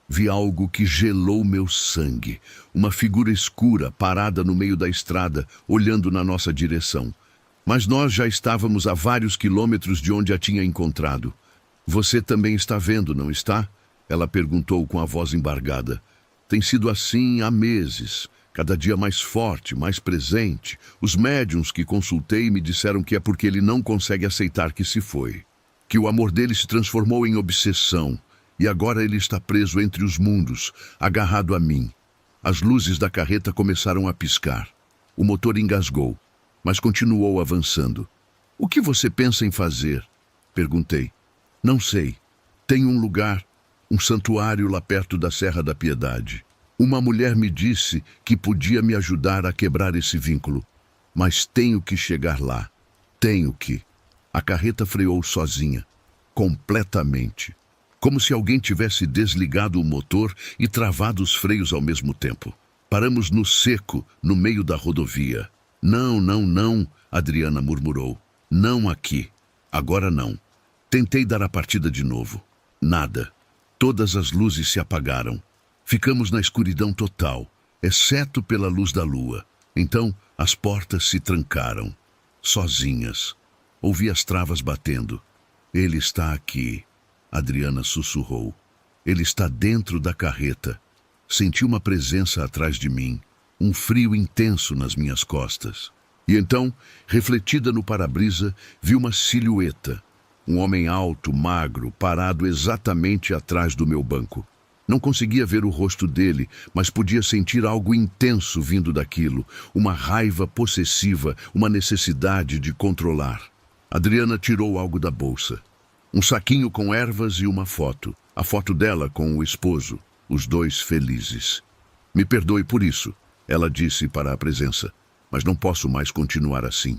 vi algo que gelou meu sangue. Uma figura escura parada no meio da estrada, olhando na nossa direção. Mas nós já estávamos a vários quilômetros de onde a tinha encontrado. Você também está vendo, não está? Ela perguntou com a voz embargada. Tem sido assim há meses. Cada dia mais forte, mais presente. Os médiuns que consultei me disseram que é porque ele não consegue aceitar que se foi. Que o amor dele se transformou em obsessão. E agora ele está preso entre os mundos, agarrado a mim. As luzes da carreta começaram a piscar. O motor engasgou, mas continuou avançando. O que você pensa em fazer? Perguntei. Não sei. Tem um lugar, um santuário lá perto da Serra da Piedade. Uma mulher me disse que podia me ajudar a quebrar esse vínculo. Mas tenho que chegar lá. Tenho que. A carreta freou sozinha. Completamente. Como se alguém tivesse desligado o motor e travado os freios ao mesmo tempo. Paramos no seco, no meio da rodovia. Não, não, não, Adriana murmurou. Não aqui. Agora não. Tentei dar a partida de novo. Nada. Todas as luzes se apagaram. Ficamos na escuridão total, exceto pela luz da lua. Então, as portas se trancaram. Sozinhas. Ouvi as travas batendo. Ele está aqui, Adriana sussurrou. Ele está dentro da carreta. Senti uma presença atrás de mim, um frio intenso nas minhas costas. E então, refletida no para-brisa, vi uma silhueta. Um homem alto, magro, parado exatamente atrás do meu banco. Não conseguia ver o rosto dele, mas podia sentir algo intenso vindo daquilo, uma raiva possessiva, uma necessidade de controlar. Adriana tirou algo da bolsa. Um saquinho com ervas e uma foto. A foto dela com o esposo, os dois felizes. Me perdoe por isso, ela disse para a presença, mas não posso mais continuar assim.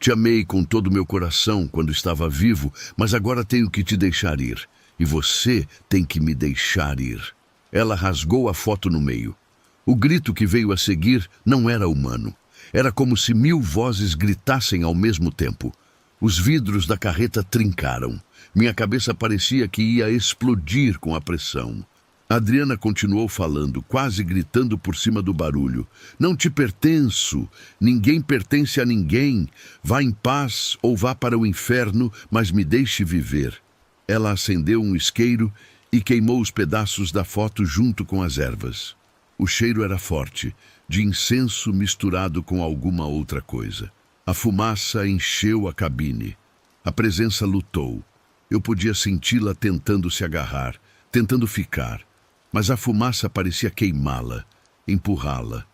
Te amei com todo o meu coração quando estava vivo, mas agora tenho que te deixar ir. E você tem que me deixar ir. Ela rasgou a foto no meio. O grito que veio a seguir não era humano. Era como se 1000 vozes gritassem ao mesmo tempo. Os vidros da carreta trincaram. Minha cabeça parecia que ia explodir com a pressão. Adriana continuou falando, quase gritando por cima do barulho. Não te pertenço. Ninguém pertence a ninguém. Vá em paz ou vá para o inferno, mas me deixe viver. Ela acendeu um isqueiro e queimou os pedaços da foto junto com as ervas. O cheiro era forte, de incenso misturado com alguma outra coisa. A fumaça encheu a cabine. A presença lutou. Eu podia senti-la tentando se agarrar, tentando ficar. Mas a fumaça parecia queimá-la, empurrá-la.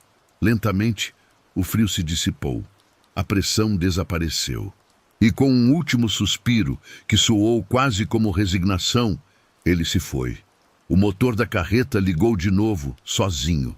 Lentamente, o frio se dissipou. A pressão desapareceu. E com um último suspiro, que soou quase como resignação, ele se foi. O motor da carreta ligou de novo, sozinho.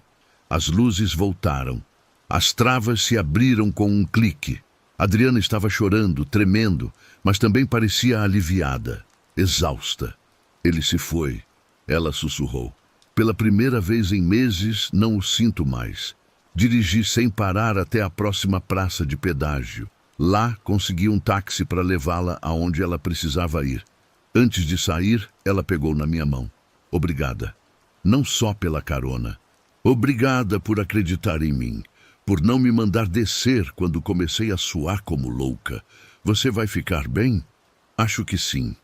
As luzes voltaram. As travas se abriram com um clique. Adriana estava chorando, tremendo, mas também parecia aliviada, exausta. Ele se foi, ela sussurrou. Pela primeira vez em meses, não o sinto mais. Dirigi sem parar até a próxima praça de pedágio. Lá, consegui um táxi para levá-la aonde ela precisava ir. Antes de sair, ela pegou na minha mão. Obrigada. Não só pela carona. Obrigada por acreditar em mim. Por não me mandar descer quando comecei a suar como louca. Você vai ficar bem? Acho que sim.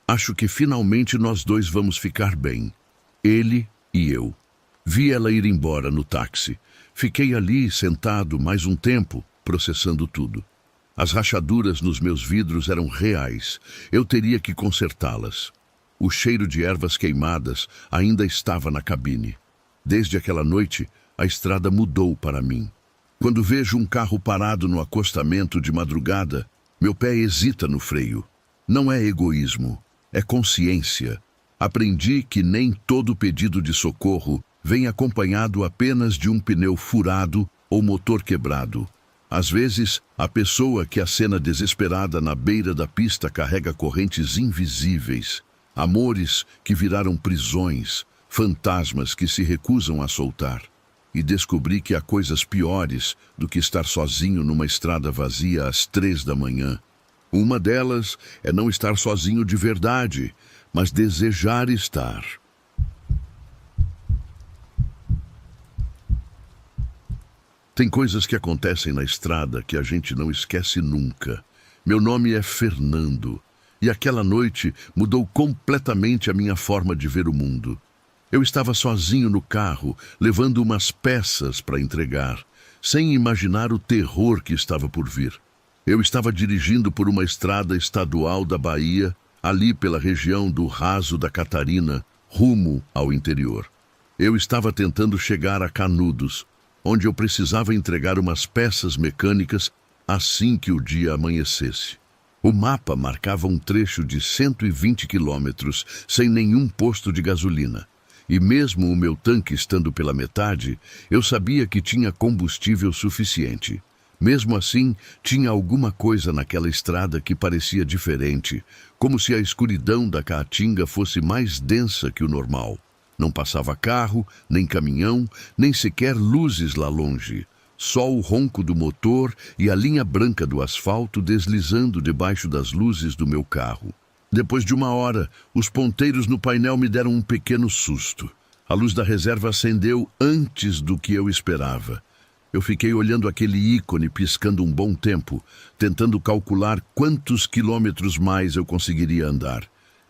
Acho que finalmente nós dois vamos ficar bem. Ele e eu. Vi ela ir embora no táxi. Fiquei ali, sentado, mais um tempo, processando tudo. As rachaduras nos meus vidros eram reais. Eu teria que consertá-las. O cheiro de ervas queimadas ainda estava na cabine. Desde aquela noite, a estrada mudou para mim. Quando vejo um carro parado no acostamento de madrugada, meu pé hesita no freio. Não é egoísmo, é consciência. Aprendi que nem todo pedido de socorro vem acompanhado apenas de um pneu furado ou motor quebrado. Às vezes, a pessoa que acena desesperada na beira da pista carrega correntes invisíveis, amores que viraram prisões, fantasmas que se recusam a soltar. E descobri que há coisas piores do que estar sozinho numa estrada vazia às 3 da manhã. Uma delas é não estar sozinho de verdade, mas desejar estar. Tem coisas que acontecem na estrada que a gente não esquece nunca. Meu nome é Fernando, e aquela noite mudou completamente a minha forma de ver o mundo. Eu estava sozinho no carro, levando umas peças para entregar, sem imaginar o terror que estava por vir. Eu estava dirigindo por uma estrada estadual da Bahia, ali pela região do Raso da Catarina, rumo ao interior. Eu estava tentando chegar a Canudos, onde eu precisava entregar umas peças mecânicas assim que o dia amanhecesse. O mapa marcava um trecho de 120 quilômetros, sem nenhum posto de gasolina. E mesmo o meu tanque estando pela metade, eu sabia que tinha combustível suficiente. Mesmo assim, tinha alguma coisa naquela estrada que parecia diferente, como se a escuridão da Caatinga fosse mais densa que o normal. Não passava carro, nem caminhão, nem sequer luzes lá longe. Só o ronco do motor e a linha branca do asfalto deslizando debaixo das luzes do meu carro. Depois de 1 hora, os ponteiros no painel me deram um pequeno susto. A luz da reserva acendeu antes do que eu esperava. Eu fiquei olhando aquele ícone piscando um bom tempo, tentando calcular quantos quilômetros mais eu conseguiria andar.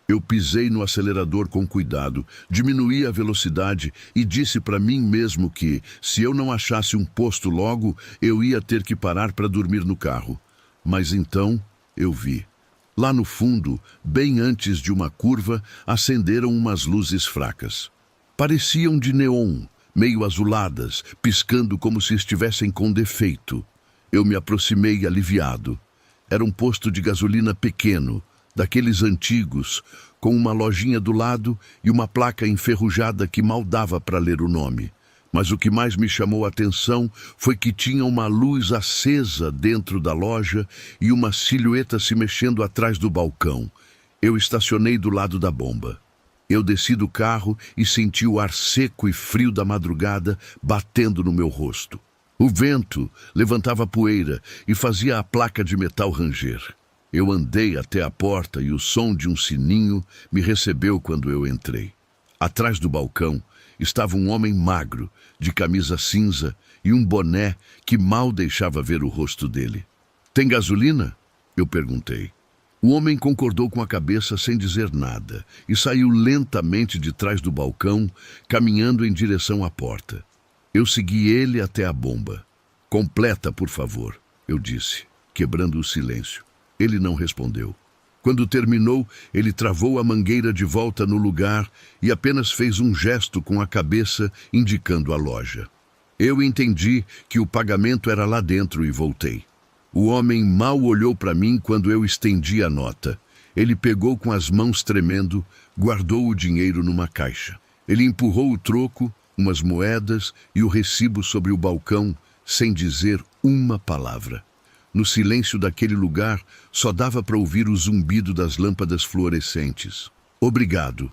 Eu pisei no acelerador com cuidado, diminuí a velocidade e disse para mim mesmo que, se eu não achasse um posto logo, eu ia ter que parar para dormir no carro. Mas então eu vi. Lá no fundo, bem antes de uma curva, acenderam umas luzes fracas. Pareciam de neon, meio azuladas, piscando como se estivessem com defeito. Eu me aproximei aliviado. Era um posto de gasolina pequeno, daqueles antigos, com uma lojinha do lado e uma placa enferrujada que mal dava para ler o nome. Mas o que mais me chamou a atenção foi que tinha uma luz acesa dentro da loja e uma silhueta se mexendo atrás do balcão. Eu estacionei do lado da bomba. Eu desci do carro e senti o ar seco e frio da madrugada batendo no meu rosto. O vento levantava poeira e fazia a placa de metal ranger. Eu andei até a porta e o som de um sininho me recebeu quando eu entrei. Atrás do balcão estava um homem magro, de camisa cinza e um boné que mal deixava ver o rosto dele. "Tem gasolina?" eu perguntei. O homem concordou com a cabeça sem dizer nada e saiu lentamente de trás do balcão, caminhando em direção à porta. Eu segui ele até a bomba. "Completa, por favor", eu disse, quebrando o silêncio. Ele não respondeu. Quando terminou, ele travou a mangueira de volta no lugar e apenas fez um gesto com a cabeça, indicando a loja. Eu entendi que o pagamento era lá dentro e voltei. O homem mal olhou para mim quando eu estendi a nota. Ele pegou com as mãos tremendo, guardou o dinheiro numa caixa. Ele empurrou o troco, umas moedas e o recibo sobre o balcão, sem dizer uma palavra. No silêncio daquele lugar, só dava para ouvir o zumbido das lâmpadas fluorescentes. "Obrigado",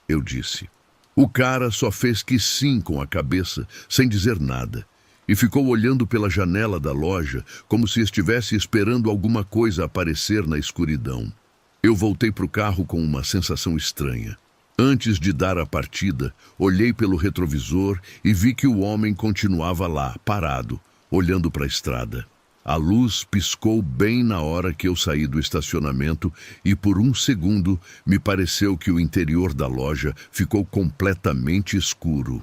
eu disse. O cara só fez que sim com a cabeça, sem dizer nada, e ficou olhando pela janela da loja, como se estivesse esperando alguma coisa aparecer na escuridão. Eu voltei para o carro com uma sensação estranha. Antes de dar a partida, olhei pelo retrovisor e vi que o homem continuava lá, parado, olhando para a estrada. A luz piscou bem na hora que eu saí do estacionamento e por um segundo me pareceu que o interior da loja ficou completamente escuro.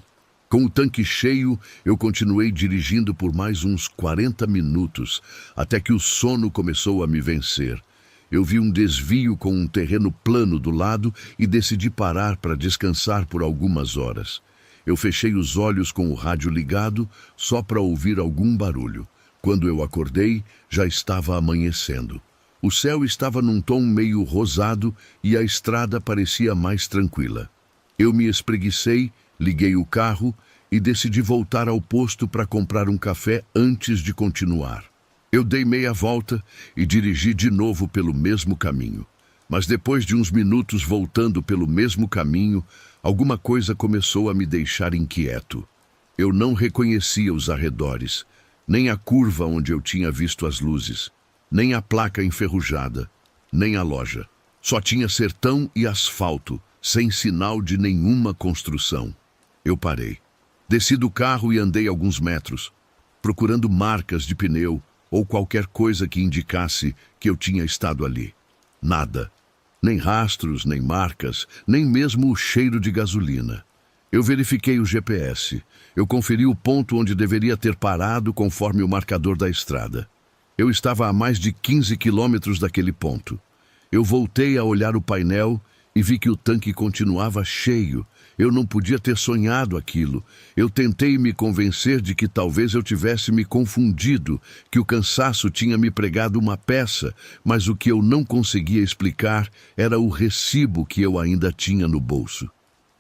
Com o tanque cheio, eu continuei dirigindo por mais uns 40 minutos, até que o sono começou a me vencer. Eu vi um desvio com um terreno plano do lado e decidi parar para descansar por algumas horas. Eu fechei os olhos com o rádio ligado, só para ouvir algum barulho. Quando eu acordei, já estava amanhecendo. O céu estava num tom meio rosado e a estrada parecia mais tranquila. Eu me espreguicei, liguei o carro e decidi voltar ao posto para comprar um café antes de continuar. Eu dei meia volta e dirigi de novo pelo mesmo caminho. Mas depois de uns minutos voltando pelo mesmo caminho, alguma coisa começou a me deixar inquieto. Eu não reconhecia os arredores, nem a curva onde eu tinha visto as luzes, nem a placa enferrujada, nem a loja. Só tinha sertão e asfalto, sem sinal de nenhuma construção. Eu parei. Desci do carro e andei alguns metros, procurando marcas de pneu ou qualquer coisa que indicasse que eu tinha estado ali. Nada. Nem rastros, nem marcas, nem mesmo o cheiro de gasolina. Eu verifiquei o GPS. Eu conferi o ponto onde deveria ter parado conforme o marcador da estrada. Eu estava a mais de 15 quilômetros daquele ponto. Eu voltei a olhar o painel e vi que o tanque continuava cheio. Eu não podia ter sonhado aquilo. Eu tentei me convencer de que talvez eu tivesse me confundido, que o cansaço tinha me pregado uma peça, mas o que eu não conseguia explicar era o recibo que eu ainda tinha no bolso.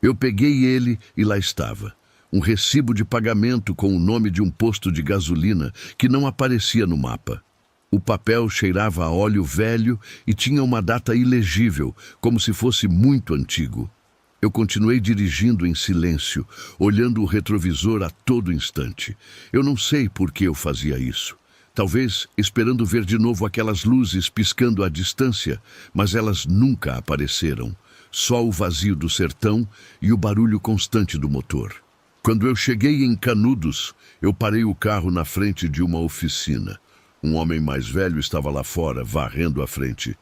Eu peguei ele e lá estava. Um recibo de pagamento com o nome de um posto de gasolina que não aparecia no mapa. O papel cheirava a óleo velho e tinha uma data ilegível, como se fosse muito antigo. Eu continuei dirigindo em silêncio, olhando o retrovisor a todo instante. Eu não sei por que eu fazia isso. talvez esperando ver de novo aquelas luzes piscando à distância, mas elas nunca apareceram. Só o vazio do sertão e o barulho constante do motor. Quando eu cheguei em Canudos, eu parei o carro na frente de uma oficina. Um homem mais velho estava lá fora, varrendo a frente.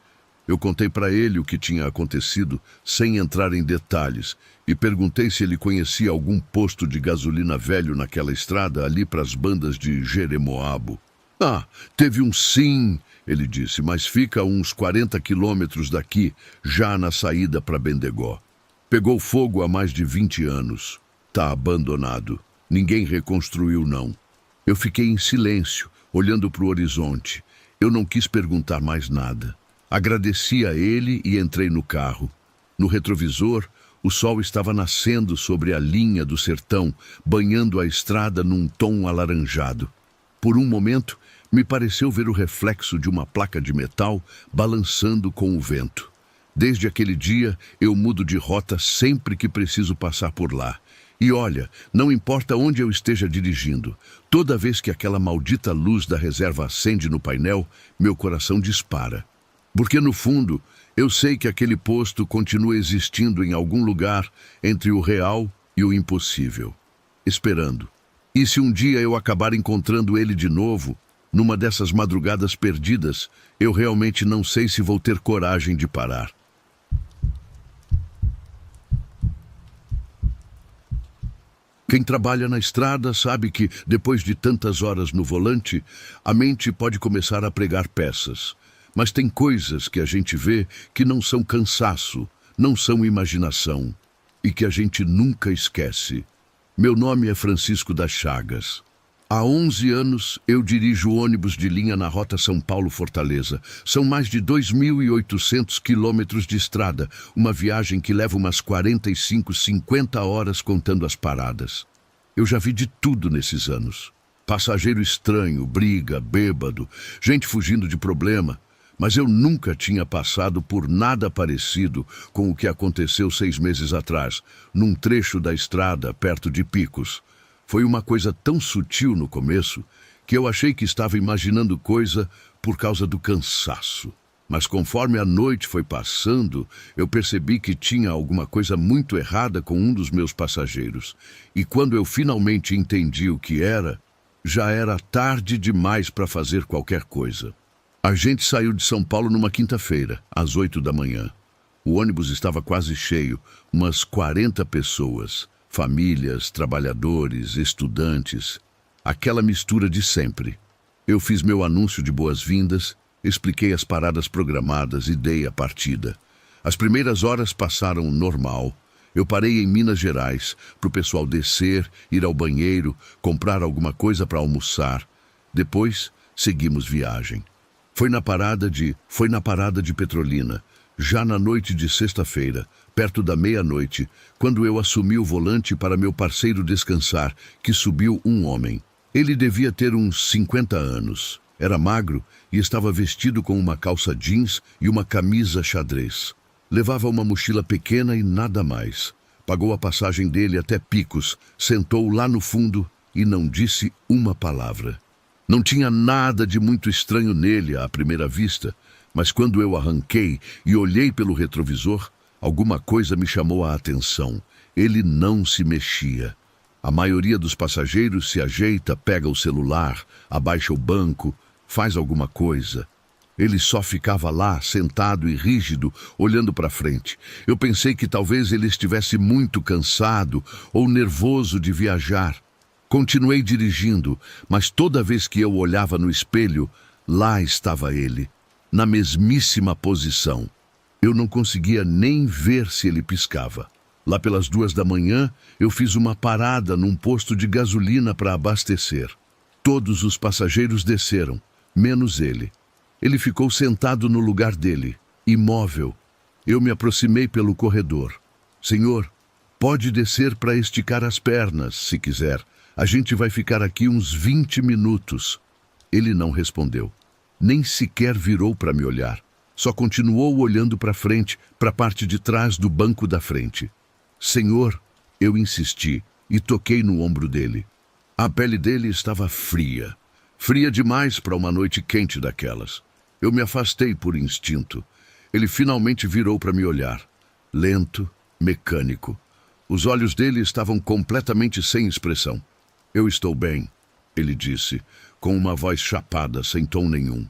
Eu contei para ele o que tinha acontecido, sem entrar em detalhes, e perguntei se ele conhecia algum posto de gasolina velho naquela estrada ali para as bandas de Jeremoabo. Ah, teve um sim, ele disse, mas fica a uns 40 quilômetros daqui, já na saída para Bendegó. Pegou fogo há mais de 20 anos. Tá abandonado. Ninguém reconstruiu, não. Eu fiquei em silêncio, olhando para o horizonte. Eu não quis perguntar mais nada. Agradeci a ele e entrei no carro. No retrovisor, o sol estava nascendo sobre a linha do sertão, banhando a estrada num tom alaranjado. Por um momento, me pareceu ver o reflexo de uma placa de metal balançando com o vento. Desde aquele dia, eu mudo de rota sempre que preciso passar por lá. E olha, não importa onde eu esteja dirigindo, toda vez que aquela maldita luz da reserva acende no painel, meu coração dispara. Porque, no fundo, eu sei que aquele posto continua existindo em algum lugar entre o real e o impossível. Esperando. E se um dia eu acabar encontrando ele de novo, numa dessas madrugadas perdidas, eu realmente não sei se vou ter coragem de parar. Quem trabalha na estrada sabe que, depois de tantas horas no volante, a mente pode começar a pregar peças. Mas tem coisas que a gente vê que não são cansaço, não são imaginação, e que a gente nunca esquece. Meu nome é Francisco das Chagas. Há 11 anos eu dirijo ônibus de linha na rota São Paulo-Fortaleza. São mais de 2.800 quilômetros de estrada, uma viagem que leva umas 45, 50 horas contando as paradas. Eu já vi de tudo nesses anos. Passageiro estranho, briga, bêbado, gente fugindo de problema. Mas eu nunca tinha passado por nada parecido com o que aconteceu 6 meses atrás, num trecho da estrada perto de Picos. Foi uma coisa tão sutil no começo que eu achei que estava imaginando coisa por causa do cansaço. Mas conforme a noite foi passando, eu percebi que tinha alguma coisa muito errada com um dos meus passageiros. E quando eu finalmente entendi o que era, já era tarde demais para fazer qualquer coisa. A gente saiu de São Paulo numa quinta-feira, às 8 da manhã. O ônibus estava quase cheio, umas 40 pessoas. Famílias, trabalhadores, estudantes. Aquela mistura de sempre. Eu fiz meu anúncio de boas-vindas, expliquei as paradas programadas e dei a partida. As primeiras horas passaram normal. Eu parei em Minas Gerais, para o pessoal descer, ir ao banheiro, comprar alguma coisa para almoçar. Depois, seguimos viagem. Foi na parada de Petrolina, já na noite de sexta-feira, perto da meia-noite, quando eu assumi o volante para meu parceiro descansar, que subiu um homem. Ele devia ter uns 50 anos. Era magro e estava vestido com uma calça jeans e uma camisa xadrez. Levava uma mochila pequena e nada mais. Pagou a passagem dele até Picos, sentou lá no fundo e não disse uma palavra. Não tinha nada de muito estranho nele à primeira vista, mas quando eu arranquei e olhei pelo retrovisor, alguma coisa me chamou a atenção. Ele não se mexia. A maioria dos passageiros se ajeita, pega o celular, abaixa o banco, faz alguma coisa. Ele só ficava lá, sentado e rígido, olhando para frente. Eu pensei que talvez ele estivesse muito cansado ou nervoso de viajar. Continuei dirigindo, mas toda vez que eu olhava no espelho, lá estava ele, na mesmíssima posição. Eu não conseguia nem ver se ele piscava. Lá pelas 2 da manhã, eu fiz uma parada num posto de gasolina para abastecer. Todos os passageiros desceram, menos ele. Ele ficou sentado no lugar dele, imóvel. Eu me aproximei pelo corredor. Senhor, pode descer para esticar as pernas, se quiser. A gente vai ficar aqui uns 20 minutos. Ele não respondeu. Nem sequer virou para me olhar. Só continuou olhando para frente, para a parte de trás do banco da frente. Senhor, eu insisti e toquei no ombro dele. A pele dele estava fria. Fria demais para uma noite quente daquelas. Eu me afastei por instinto. Ele finalmente virou para me olhar. Lento, mecânico. Os olhos dele estavam completamente sem expressão. Eu estou bem, ele disse, com uma voz chapada, sem tom nenhum.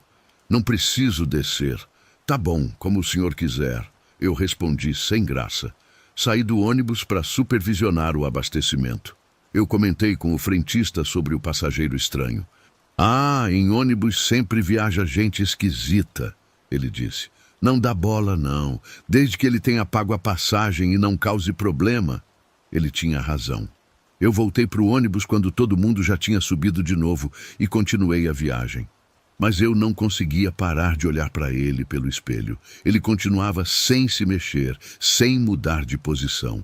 Não preciso descer. Tá bom, como o senhor quiser. Eu respondi sem graça. Saí do ônibus para supervisionar o abastecimento. Eu comentei com o frentista sobre o passageiro estranho. Ah, em ônibus sempre viaja gente esquisita, ele disse. Não dá bola, não. Desde que ele tenha pago a passagem e não cause problema. Ele tinha razão. Eu voltei para o ônibus quando todo mundo já tinha subido de novo e continuei a viagem. Mas eu não conseguia parar de olhar para ele pelo espelho. Ele continuava sem se mexer, sem mudar de posição.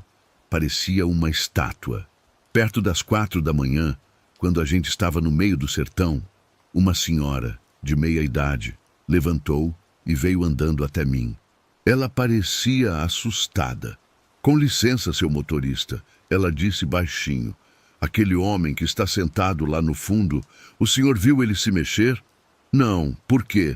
Parecia uma estátua. Perto das 4 da manhã, quando a gente estava no meio do sertão, uma senhora, de meia idade, levantou e veio andando até mim. Ela parecia assustada. Com licença, seu motorista, ela disse baixinho. Aquele homem que está sentado lá no fundo, o senhor viu ele se mexer? Não, por quê?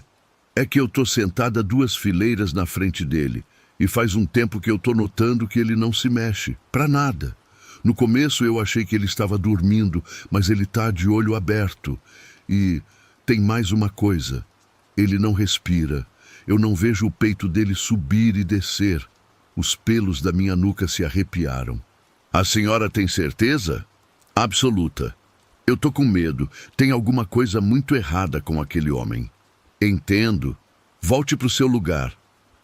É que eu estou sentada 2 fileiras na frente dele e faz um tempo que eu estou notando que ele não se mexe, para nada. No começo eu achei que ele estava dormindo, mas ele está de olho aberto. E tem mais uma coisa. Ele não respira. Eu não vejo o peito dele subir e descer. Os pelos da minha nuca se arrepiaram. A senhora tem certeza? Absoluta. Eu tô com medo. Tem alguma coisa muito errada com aquele homem. Entendo. Volte para o seu lugar.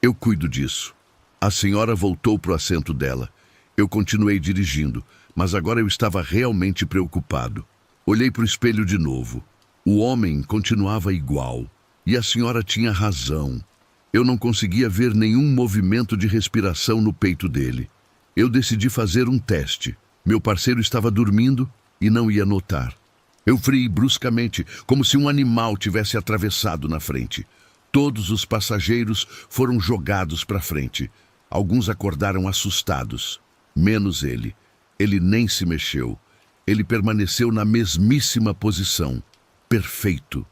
Eu cuido disso. A senhora voltou para o assento dela. Eu continuei dirigindo, mas agora eu estava realmente preocupado. Olhei para o espelho de novo. O homem continuava igual. E a senhora tinha razão. Eu não conseguia ver nenhum movimento de respiração no peito dele. Eu decidi fazer um teste. Meu parceiro estava dormindo e não ia notar. Eu friei bruscamente, como se um animal tivesse atravessado na frente. Todos os passageiros foram jogados para frente. Alguns acordaram assustados. Menos ele. Ele nem se mexeu. Ele permaneceu na mesmíssima posição. Perfeito.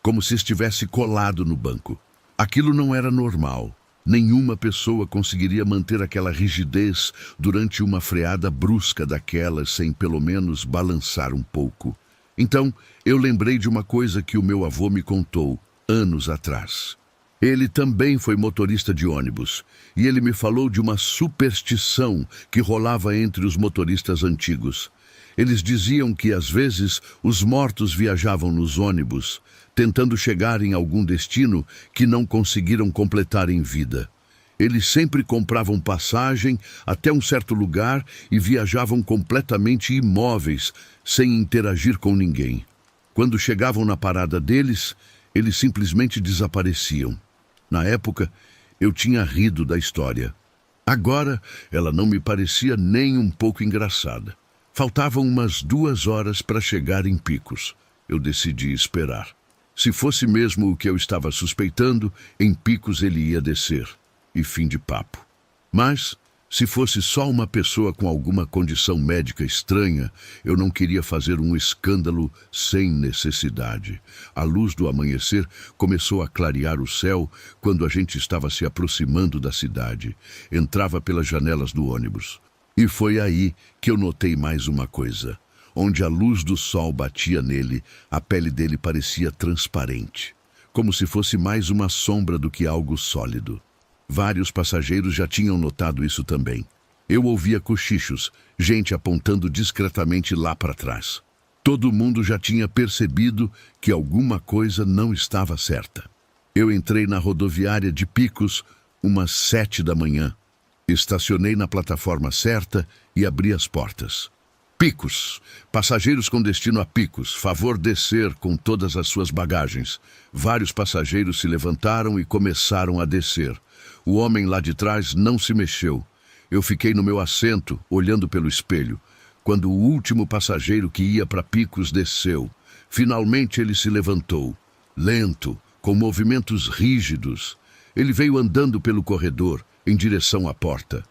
Como se estivesse colado no banco. Aquilo não era normal. Nenhuma pessoa conseguiria manter aquela rigidez durante uma freada brusca daquelas sem pelo menos balançar um pouco. Então, eu lembrei de uma coisa que o meu avô me contou anos atrás. Ele também foi motorista de ônibus, e ele me falou de uma superstição que rolava entre os motoristas antigos. Eles diziam que, às vezes, os mortos viajavam nos ônibus, tentando chegar em algum destino que não conseguiram completar em vida. Eles sempre compravam passagem até um certo lugar e viajavam completamente imóveis, sem interagir com ninguém. Quando chegavam na parada deles, eles simplesmente desapareciam. Na época, eu tinha rido da história. Agora, ela não me parecia nem um pouco engraçada. Faltavam umas 2 horas para chegar em Picos. Eu decidi esperar. Se fosse mesmo o que eu estava suspeitando, em Picos ele ia descer. E fim de papo. Mas, se fosse só uma pessoa com alguma condição médica estranha, eu não queria fazer um escândalo sem necessidade. A luz do amanhecer começou a clarear o céu quando a gente estava se aproximando da cidade. Entrava pelas janelas do ônibus. E foi aí que eu notei mais uma coisa. Onde a luz do sol batia nele, a pele dele parecia transparente, como se fosse mais uma sombra do que algo sólido. Vários passageiros já tinham notado isso também. Eu ouvia cochichos, gente apontando discretamente lá para trás. Todo mundo já tinha percebido que alguma coisa não estava certa. Eu entrei na rodoviária de Picos umas 7 da manhã. Estacionei na plataforma certa e abri as portas. Picos. Passageiros com destino a Picos. Favor descer com todas as suas bagagens. Vários passageiros se levantaram e começaram a descer. O homem lá de trás não se mexeu. Eu fiquei no meu assento, olhando pelo espelho, quando o último passageiro que ia para Picos desceu. Finalmente ele se levantou. Lento, com movimentos rígidos. Ele veio andando pelo corredor, em direção à porta.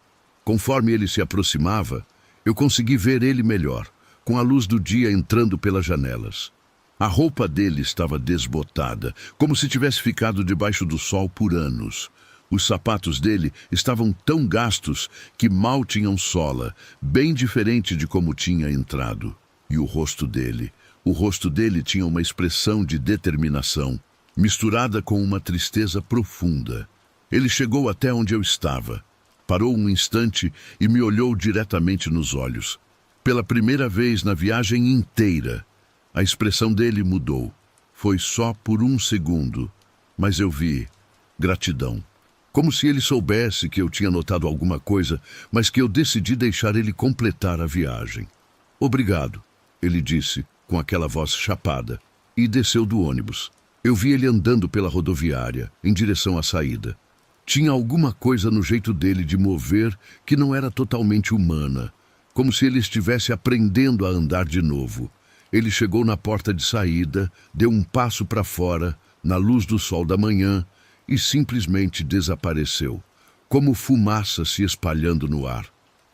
Conforme ele se aproximava, eu consegui ver ele melhor, com a luz do dia entrando pelas janelas. A roupa dele estava desbotada, como se tivesse ficado debaixo do sol por anos. Os sapatos dele estavam tão gastos que mal tinham sola, bem diferente de como tinha entrado. E o rosto dele tinha uma expressão de determinação, misturada com uma tristeza profunda. Ele chegou até onde eu estava, parou um instante e me olhou diretamente nos olhos. Pela primeira vez na viagem inteira, a expressão dele mudou. Foi só por um segundo, mas eu vi gratidão. Como se ele soubesse que eu tinha notado alguma coisa, mas que eu decidi deixar ele completar a viagem. Obrigado, ele disse, com aquela voz chapada, e desceu do ônibus. Eu vi ele andando pela rodoviária, em direção à saída. Tinha alguma coisa no jeito dele de mover que não era totalmente humana, como se ele estivesse aprendendo a andar de novo. Ele chegou na porta de saída, deu um passo para fora, na luz do sol da manhã, e simplesmente desapareceu, como fumaça se espalhando no ar.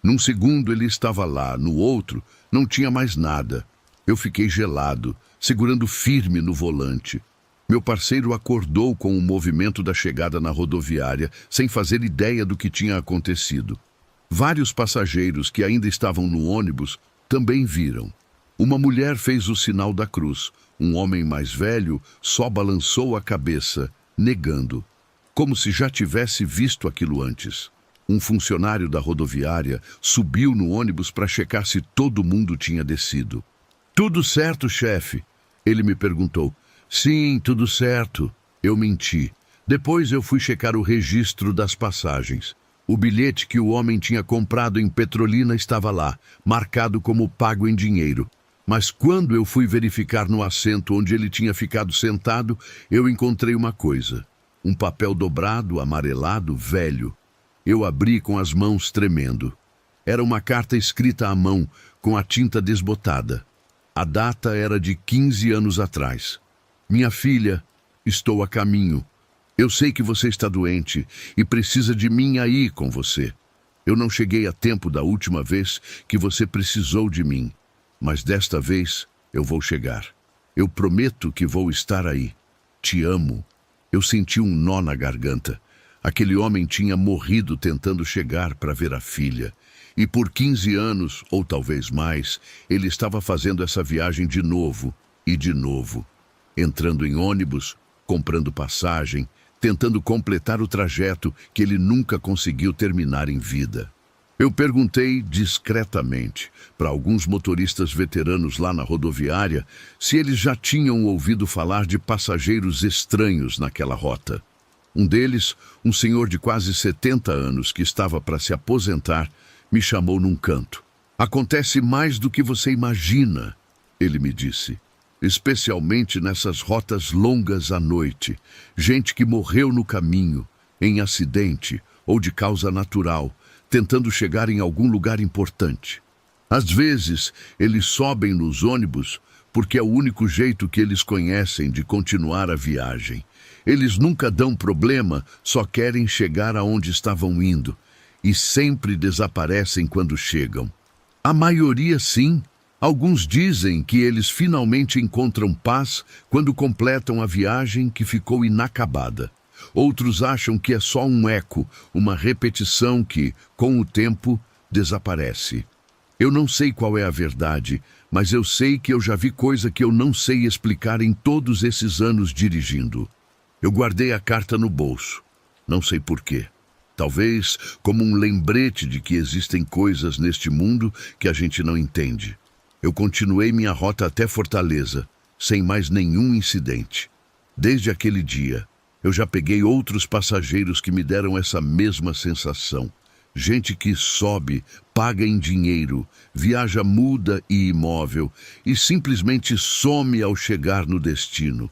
Num segundo ele estava lá, no outro não tinha mais nada. Eu fiquei gelado, segurando firme no volante. Meu parceiro acordou com o movimento da chegada na rodoviária, sem fazer ideia do que tinha acontecido. Vários passageiros que ainda estavam no ônibus também viram. Uma mulher fez o sinal da cruz. Um homem mais velho só balançou a cabeça, negando, como se já tivesse visto aquilo antes. Um funcionário da rodoviária subiu no ônibus para checar se todo mundo tinha descido. "Tudo certo, chefe?" Ele me perguntou. "Sim, tudo certo." Eu menti. Depois eu fui checar o registro das passagens. O bilhete que o homem tinha comprado em Petrolina estava lá, marcado como pago em dinheiro. Mas quando eu fui verificar no assento onde ele tinha ficado sentado, eu encontrei uma coisa. Um papel dobrado, amarelado, velho. Eu abri com as mãos tremendo. Era uma carta escrita à mão, com a tinta desbotada. A data era de 15 anos atrás. "Minha filha, estou a caminho. Eu sei que você está doente e precisa de mim aí com você. Eu não cheguei a tempo da última vez que você precisou de mim. Mas desta vez eu vou chegar. Eu prometo que vou estar aí. Te amo." Eu senti um nó na garganta. Aquele homem tinha morrido tentando chegar para ver a filha. E por 15 anos, ou talvez mais, ele estava fazendo essa viagem de novo e de novo. Entrando em ônibus, comprando passagem, tentando completar o trajeto que ele nunca conseguiu terminar em vida. Eu perguntei discretamente para alguns motoristas veteranos lá na rodoviária se eles já tinham ouvido falar de passageiros estranhos naquela rota. Um deles, um senhor de quase 70 anos que estava para se aposentar, me chamou num canto. "Acontece mais do que você imagina", ele me disse. "Especialmente nessas rotas longas à noite. Gente que morreu no caminho, em acidente ou de causa natural, tentando chegar em algum lugar importante. Às vezes, eles sobem nos ônibus porque é o único jeito que eles conhecem de continuar a viagem. Eles nunca dão problema, só querem chegar aonde estavam indo, e sempre desaparecem quando chegam. A maioria, sim. Alguns dizem que eles finalmente encontram paz quando completam a viagem que ficou inacabada. Outros acham que é só um eco, uma repetição que, com o tempo, desaparece. Eu não sei qual é a verdade, mas eu sei que eu já vi coisa que eu não sei explicar em todos esses anos dirigindo. Eu guardei a carta no bolso. Não sei porquê. Talvez como um lembrete de que existem coisas neste mundo que a gente não entende. Eu continuei minha rota até Fortaleza, sem mais nenhum incidente. Desde aquele dia, eu já peguei outros passageiros que me deram essa mesma sensação. Gente que sobe, paga em dinheiro, viaja muda e imóvel e simplesmente some ao chegar no destino.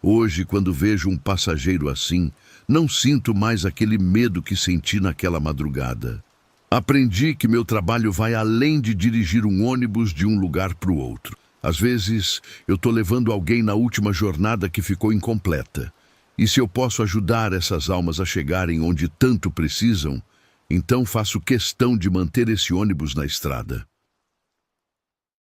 Hoje, quando vejo um passageiro assim, não sinto mais aquele medo que senti naquela madrugada. Aprendi que meu trabalho vai além de dirigir um ônibus de um lugar para o outro. Às vezes, eu estou levando alguém na última jornada que ficou incompleta. E se eu posso ajudar essas almas a chegarem onde tanto precisam, então faço questão de manter esse ônibus na estrada.